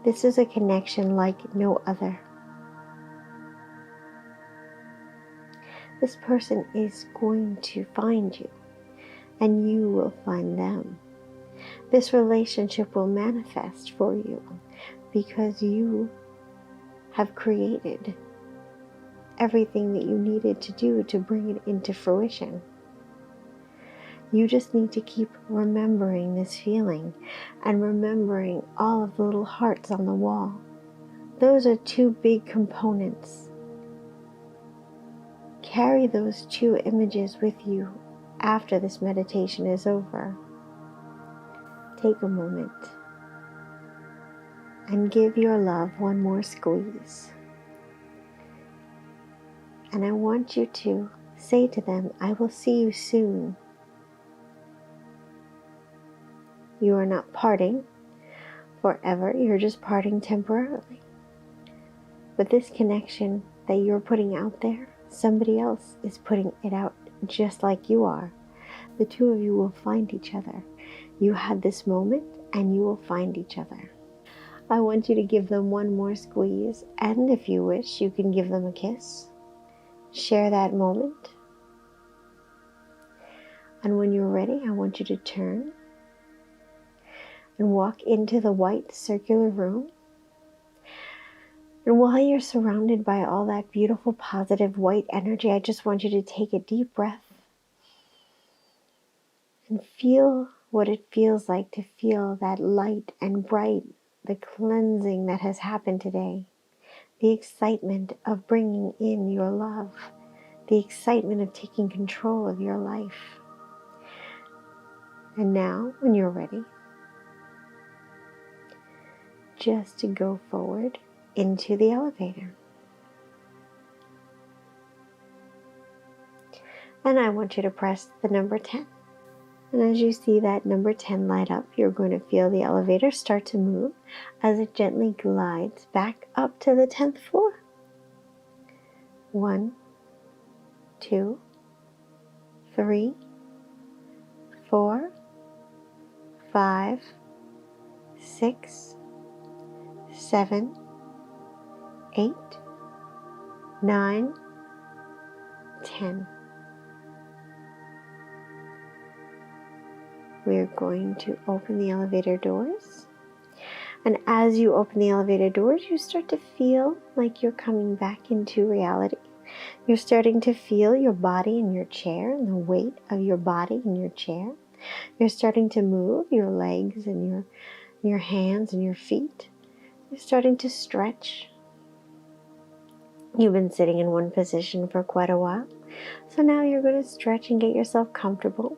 This is a connection like no other. This person is going to find you, and you will find them. This relationship will manifest for you because you have created everything that you needed to do to bring it into fruition. You just need to keep remembering this feeling and remembering all of the little hearts on the wall. Those are two big components. Carry those two images with you after this meditation is over. Take a moment and give your love one more squeeze. And I want you to say to them, I will see you soon. You are not parting forever, you're just parting temporarily. But this connection that you're putting out there, somebody else is putting it out just like you are. The two of you will find each other. You had this moment and you will find each other. I want you to give them one more squeeze, and if you wish, you can give them a kiss. Share that moment. And when you're ready, I want you to turn and walk into the white circular room. And while you're surrounded by all that beautiful, positive white energy, I just want you to take a deep breath and feel what it feels like to feel that light and bright, the cleansing that has happened today, the excitement of bringing in your love, the excitement of taking control of your life. And now, when you're ready, just to go forward into the elevator. And I want you to press the number 10. And as you see that number 10 light up, you're going to feel the elevator start to move as it gently glides back up to the 10th floor. 1, 2, 3, 4, 5, 6, 7, 8, 9, 10. We're going to open the elevator doors. And as you open the elevator doors, you start to feel like you're coming back into reality. You're starting to feel your body in your chair and the weight of your body in your chair. You're starting to move your legs and your hands and your feet. You're starting to stretch. You've been sitting in one position for quite a while. So now you're going to stretch and get yourself comfortable.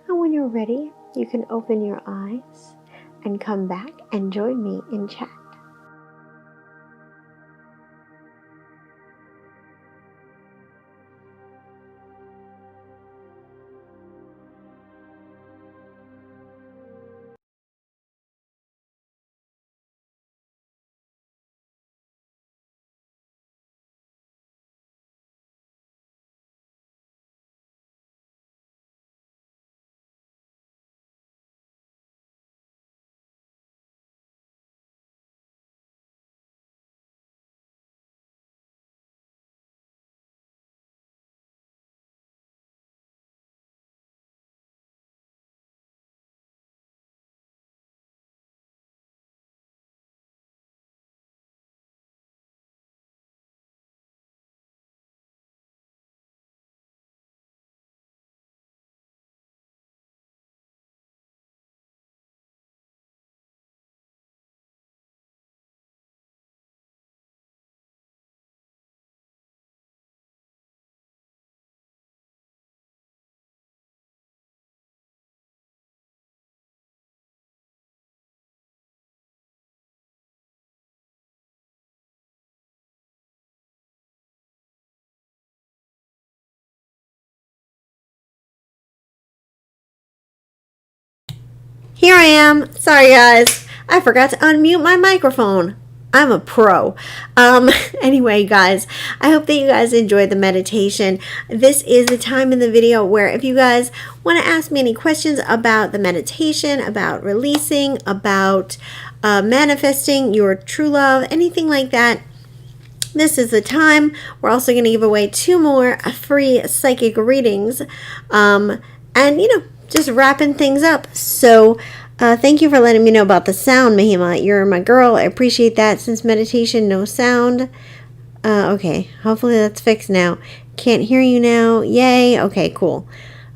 And when you're ready, you can open your eyes and come back and join me in chat. Here I am. Sorry, guys. I forgot to unmute my microphone. I'm a pro. Anyway, guys, I hope that you guys enjoyed the meditation. This is the time in the video where if you guys want to ask me any questions about the meditation, about releasing, about manifesting your true love, anything like that, this is the time. We're also going to give away 2 more free psychic readings. And, just wrapping things up. So thank you for letting me know about the sound, Mahima. You're my girl. I appreciate that. Since meditation, no sound. Okay, hopefully that's fixed now. Can't hear you now. Yay. Okay, cool.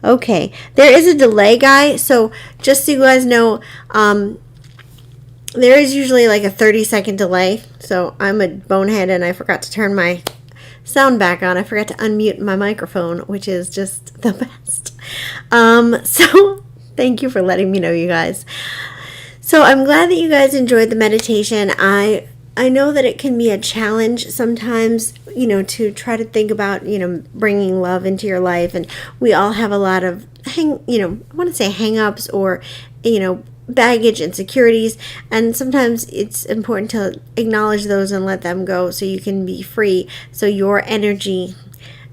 Okay, there is a delay, guy. So just so you guys know, there is usually like a 30-second delay. So I'm a bonehead and I forgot to turn my sound back on. I forgot to unmute my microphone, which is just the best. So thank you for letting me know, you guys. So I'm glad that you guys enjoyed the meditation. I know that it can be a challenge sometimes, to try to think about, bringing love into your life. And we all have a lot of I want to say hang-ups or, baggage, insecurities, and sometimes it's important to acknowledge those and let them go so you can be free, so your energy,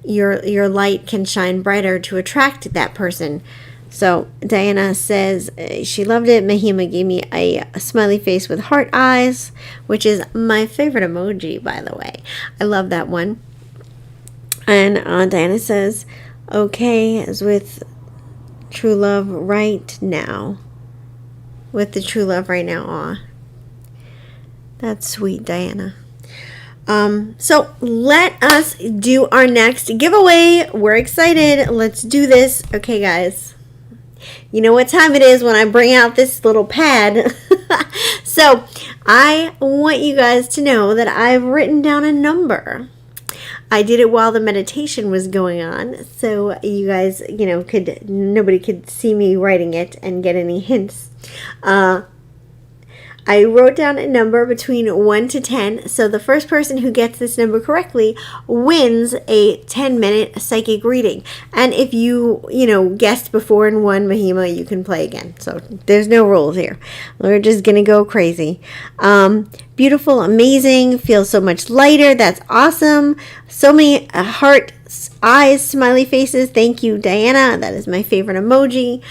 your light can shine brighter to attract that person. So Diana says she loved it. Mahima gave me a smiley face with heart eyes, which is my favorite emoji, by the way. I love that one. And Diana says, okay, as with true love right now. With the true love right now. Aw. That's sweet, Diana. So let us do our next giveaway. We're excited. Let's do this. Okay, guys. You know what time it is when I bring out this little pad. So I want you guys to know that I've written down a number. I did it while the meditation was going on, so you guys, nobody could see me writing it and get any hints. I wrote down a number between 1 to 10. So the first person who gets this number correctly wins a 10-minute psychic reading. And if you guessed before and won Mahima, you can play again. So there's no rules here. We're just going to go crazy. Beautiful, amazing, feels so much lighter. That's awesome. So many hearts, eyes, smiley faces. Thank you, Diana. That is my favorite emoji.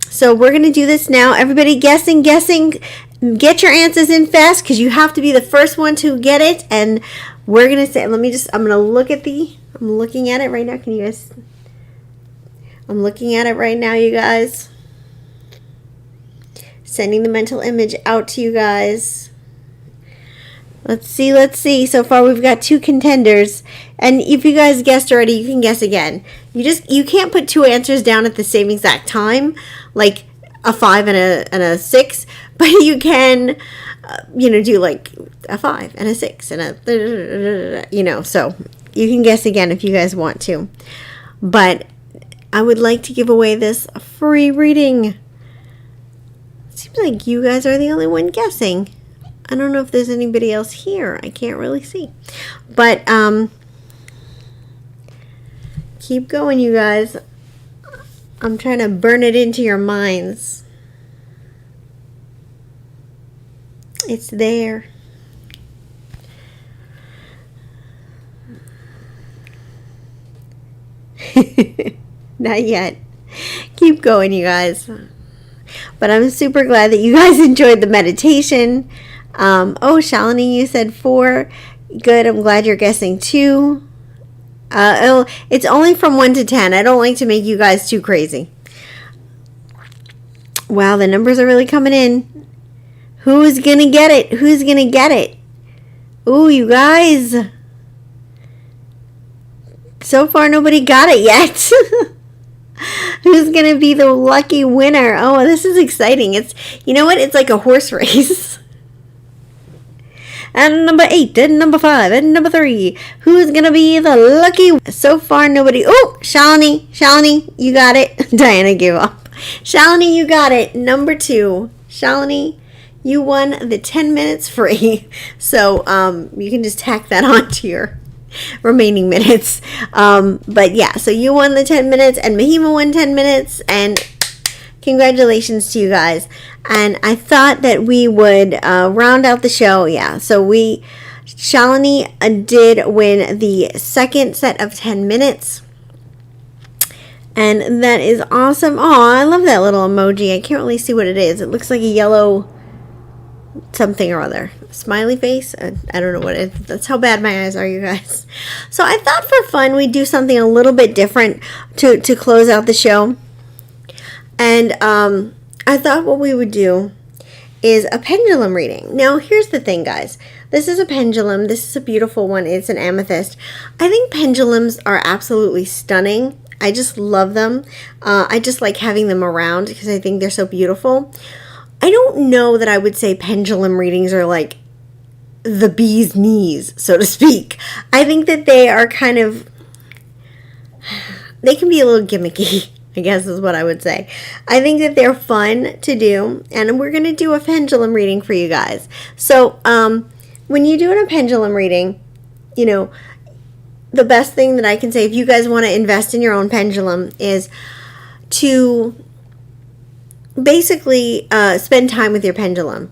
So we're going to do this now. Everybody guessing. Get your answers in fast because you have to be the first one to get it. And we're going to say, I'm going to look at I'm looking at it right now. Can you guys? I'm looking at it right now, you guys. Sending the mental image out to you guys. Let's see. So far we've got 2 contenders. And if you guys guessed already, you can guess again. You can't put 2 answers down at the same exact time, like a 5 and a 6, but you can do like a 5 and a 6 and a so you can guess again if you guys want to. But I would like to give away this free reading. Seems like you guys are the only one guessing. I don't know if there's anybody else here. I can't really see. But keep going, you guys. I'm trying to burn it into your minds. It's there. Not yet. Keep going, you guys. But I'm super glad that you guys enjoyed the meditation. Shalini, you said 4. Good. I'm glad you're guessing 2. It's only from 1 to 10. I don't like to make you guys too crazy. Wow, the numbers are really coming in. Who's gonna get it? Ooh, you guys. So far, nobody got it yet. Who's gonna be the lucky winner? Oh, this is exciting. It's like a horse race. And number 8, and number 5, and number 3. Who's going to be the lucky? So far, nobody. Oh, Shalini, you got it. Diana gave up. Shalini, you got it. Number 2. Shalini, you won the 10 minutes free. So you can just tack that on to your remaining minutes. But yeah, so you won the 10 minutes, and Mahima won 10 minutes, and congratulations to you guys. And I thought that we would round out the show. Yeah, so Shalini did win the second set of 10 minutes. And that is awesome. Oh, I love that little emoji. I can't really see what it is. It looks like a yellow something or other. Smiley face? I don't know what it is. That's how bad my eyes are, you guys. So I thought for fun we'd do something a little bit different to close out the show. And I thought what we would do is a pendulum reading. Now, here's the thing, guys. This is a pendulum. This is a beautiful one. It's an amethyst. I think pendulums are absolutely stunning. I just love them. I just like having them around because I think they're so beautiful. I don't know that I would say pendulum readings are like the bee's knees, so to speak. I think that they are they can be a little gimmicky, I guess is what I would say. I think that they're fun to do, and we're going to do a pendulum reading for you guys. So when you do a pendulum reading, the best thing that I can say if you guys want to invest in your own pendulum is to basically spend time with your pendulum.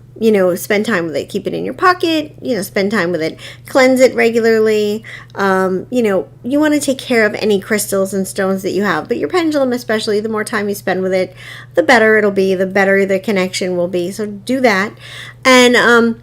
Spend time with it. Keep it in your pocket. Spend time with it. Cleanse it regularly. You want to take care of any crystals and stones that you have. But your pendulum especially, the more time you spend with it, the better it'll be. The better the connection will be. So do that. And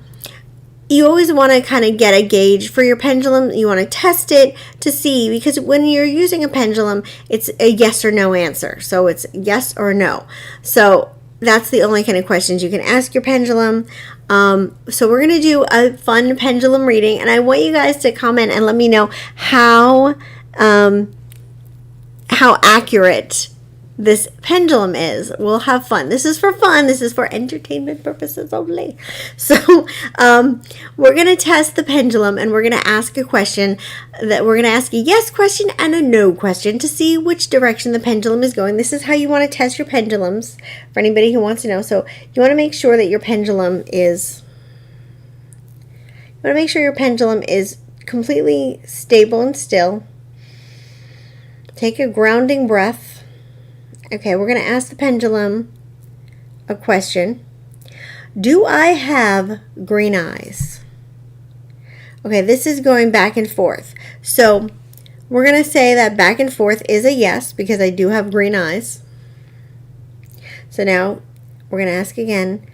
you always want to kind of get a gauge for your pendulum. You want to test it to see. Because when you're using a pendulum, it's a yes or no answer. So it's yes or no. So that's the only kind of questions you can ask your pendulum. So we're going to do a fun pendulum reading, and I want you guys to comment and let me know how accurate this pendulum is. We'll have fun. This is for fun. This is for entertainment purposes only. So we're going to test the pendulum, and we're going to ask a question that we're going to ask a yes question and a no question to see which direction the pendulum is going. This is how you want to test your pendulums for anybody who wants to know. So you want to make sure that your pendulum is completely stable and still. Take a grounding breath. Okay, we're going to ask the pendulum a question. Do I have green eyes? Okay, this is going back and forth. So we're going to say that back and forth is a yes because I do have green eyes. So now we're going to ask again.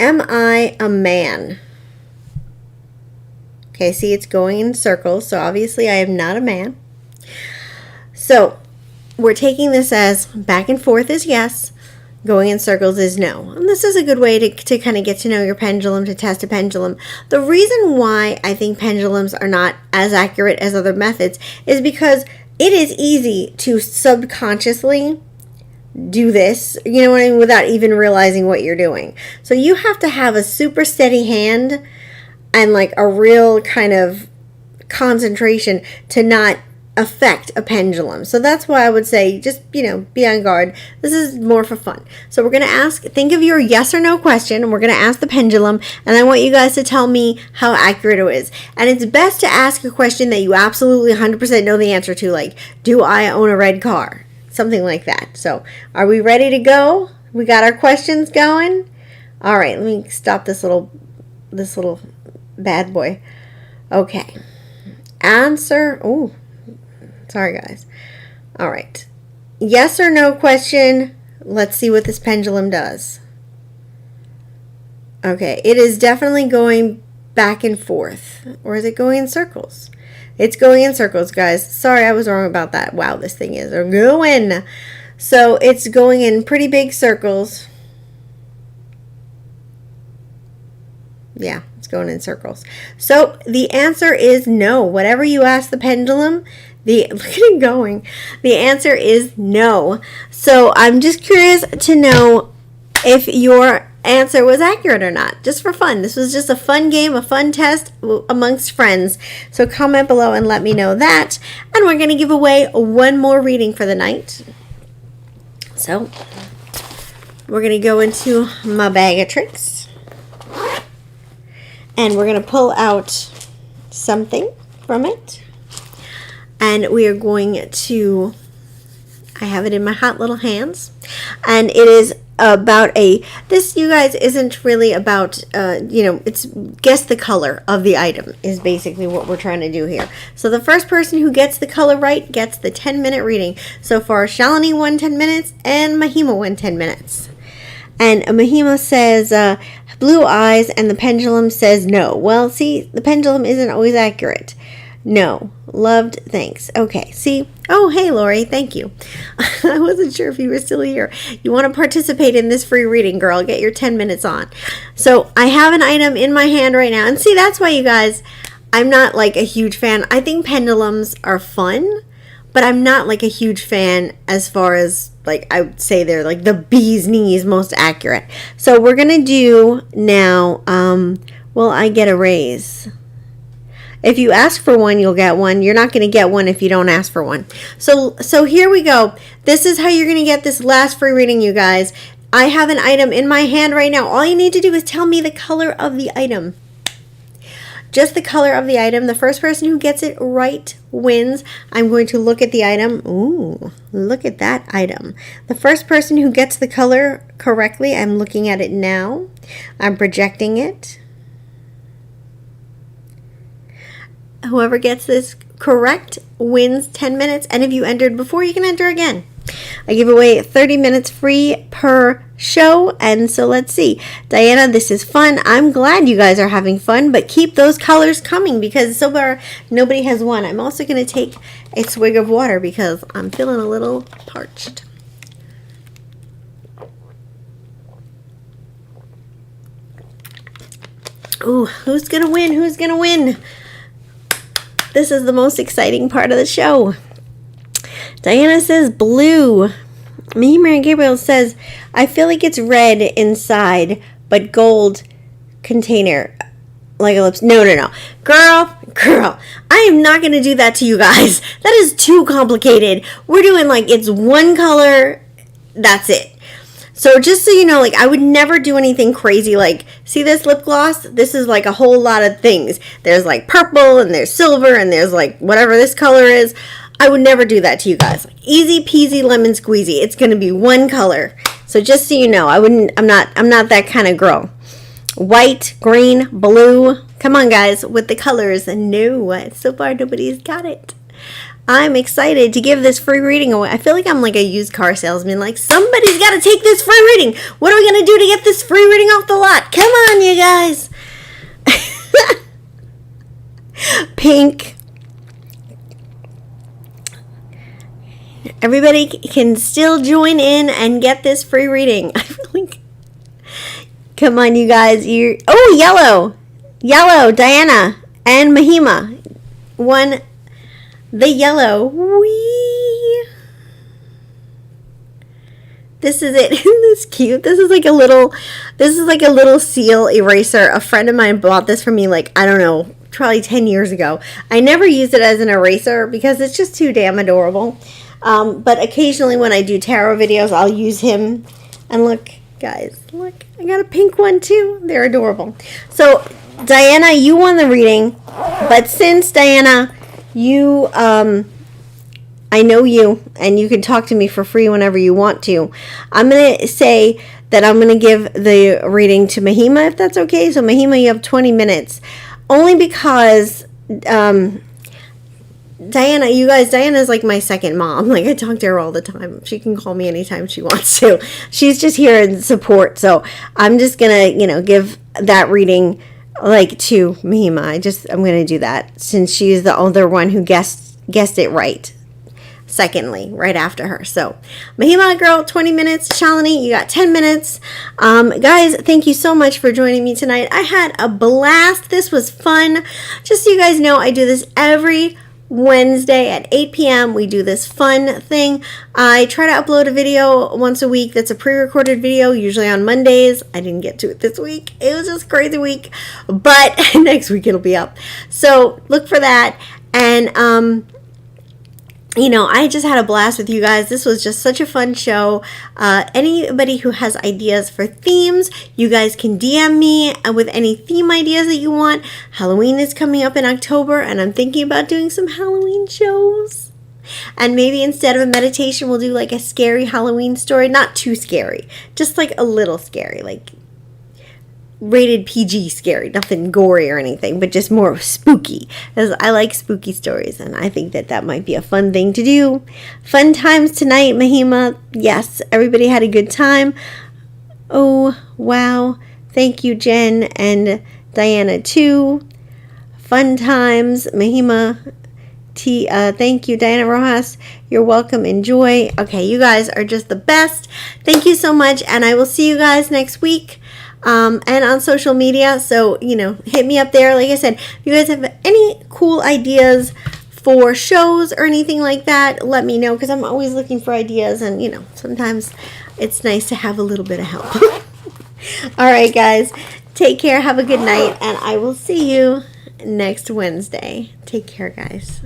Am I a man? Okay, see, it's going in circles, so obviously I am not a man. So we're taking this as back and forth is yes, going in circles is no. And this is a good way to kind of get to know your pendulum, to test a pendulum. The reason why I think pendulums are not as accurate as other methods is because it is easy to subconsciously do this, you know what I mean, without even realizing what you're doing. So you have to have a super steady hand and like a real kind of concentration to not affect a pendulum. So that's why I would say just, be on guard. This is more for fun. So we're going to think of your yes or no question, and we're going to ask the pendulum, and I want you guys to tell me how accurate it is. And it's best to ask a question that you absolutely 100% know the answer to, like, do I own a red car? Something like that. So are we ready to go? We got our questions going? All right, let me stop this little bad boy. Okay. Answer. Oh, sorry, guys. All right. Yes or no question. Let's see what this pendulum does. Okay. It is definitely going back and forth. Or is it going in circles? It's going in circles, guys. Sorry, I was wrong about that. Wow, this thing is going. So it's going in pretty big circles. Yeah, it's going in circles. So the answer is no. Whatever you ask the pendulum, look at it going. The answer is no. So I'm just curious to know if your answer was accurate or not, just for fun. This was just a fun game, a fun test amongst friends. So comment below and let me know that. And we're going to give away one more reading for the night. So we're going to go into my bag of tricks. And we're going to pull out something from it. And we are going to, I have it in my hot little hands. And it is about this, you guys, isn't really about, it's guess the color of the item is basically what we're trying to do here. So the first person who gets the color right gets the 10-minute reading. So far, Shalini won 10 minutes and Mahima won 10 minutes. And Mahima says blue eyes, and the pendulum says no. Well, see, the pendulum isn't always accurate. No. Loved, thanks. Okay, see? Oh, hey, Lori, thank you. I wasn't sure if you were still here. You want to participate in this free reading, girl. Get your 10 minutes on. So I have an item in my hand right now. And see, that's why, you guys, I'm not like a huge fan. I think pendulums are fun, but I'm not like a huge fan as far as, like, I would say they're like the bee's knees most accurate. So we're going to do now, will I get a raise? If you ask for one, you'll get one. You're not going to get one if you don't ask for one. So here we go. This is how you're going to get this last free reading, you guys. I have an item in my hand right now. All you need to do is tell me the color of the item. Just the color of the item. The first person who gets it right wins. I'm going to look at the item. Ooh, look at that item. The first person who gets the color correctly, I'm looking at it now. I'm projecting it. Whoever gets this correct wins 10 minutes. And if you entered before, you can enter again. I give away 30 minutes free per show. And so let's see. Diana, this is fun. I'm glad you guys are having fun, but keep those colors coming because so far nobody has won. I'm also going to take a swig of water because I'm feeling a little parched. Ooh, who's going to win? Who's going to win? This is the most exciting part of the show. Diana says blue. Moran Gabriel says, I feel like it's red inside, but gold container. Like a lips. No. Girl, I am not going to do that to you guys. That is too complicated. We're doing like it's one color. That's it. So just so you know, like I would never do anything crazy. Like, see this lip gloss? This is like a whole lot of things. There's like purple and there's silver and there's like whatever this color is. I would never do that to you guys. Like, easy peasy lemon squeezy. It's going to be one color. So just so you know, I'm not that kind of girl. White, green, blue. Come on, guys, with the colors. No, so far nobody's got it. I'm excited to give this free reading away. I feel like I'm like a used car salesman. Like, somebody's got to take this free reading. What are we going to do to get this free reading off the lot? Come on, you guys. Pink. Everybody can still join in and get this free reading. I feel like... Come on, you guys. Yellow, Diana and Mahima won the yellow. Whee! This is it. Isn't this cute? This is like a little seal eraser. A friend of mine bought this for me, like, I don't know, probably 10 years ago. I never used it as an eraser because it's just too damn adorable. But occasionally when I do tarot videos, I'll use him. And look, guys, look, I got a pink one too. They're adorable. So Diana, you won the reading, but since Diana, you I know you and you can talk to me for free whenever you want to, I'm gonna say that I'm gonna give the reading to Mahima, if that's okay. So Mahima, you have 20 minutes, only because Diana, you guys, Diana's like my second mom. Like, I talk to her all the time. She can call me anytime she wants to. She's just here in support. So I'm just going to, give that reading like to Mahima. I'm going to do that since she's the older one who guessed it right. Secondly, right after her. So Mahima, girl, 20 minutes. Shalini, you got 10 minutes. Guys, thank you so much for joining me tonight. I had a blast. This was fun. Just so you guys know, I do this every Wednesday at 8 p.m. We do this fun thing. I try to upload a video once a week that's a pre-recorded video, usually on Mondays. I didn't get to it this week. It was just a crazy week, but next week it'll be up. So look for that. And I just had a blast with you guys. This was just such a fun show. Anybody who has ideas for themes, you guys can DM me with any theme ideas that you want. Halloween is coming up in October, and I'm thinking about doing some Halloween shows. And maybe instead of a meditation, we'll do like a scary Halloween story. Not too scary, just like a little scary, like rated PG scary, nothing gory or anything, but just more spooky, because I like spooky stories, and I think that might be a fun thing to do. Fun times tonight, Mahima. Yes, everybody had a good time. Oh, wow. Thank you, Jen and Diana, too. Fun times, Mahima. Thank you, Diana Rojas. You're welcome. Enjoy. Okay, you guys are just the best. Thank you so much, and I will see you guys next week. And on social media, so hit me up there. Like I said, if you guys have any cool ideas for shows or anything like that, let me know, because I'm always looking for ideas, and sometimes it's nice to have a little bit of help. All right, guys, take care, have a good night, and I will see you next Wednesday. Take care, guys.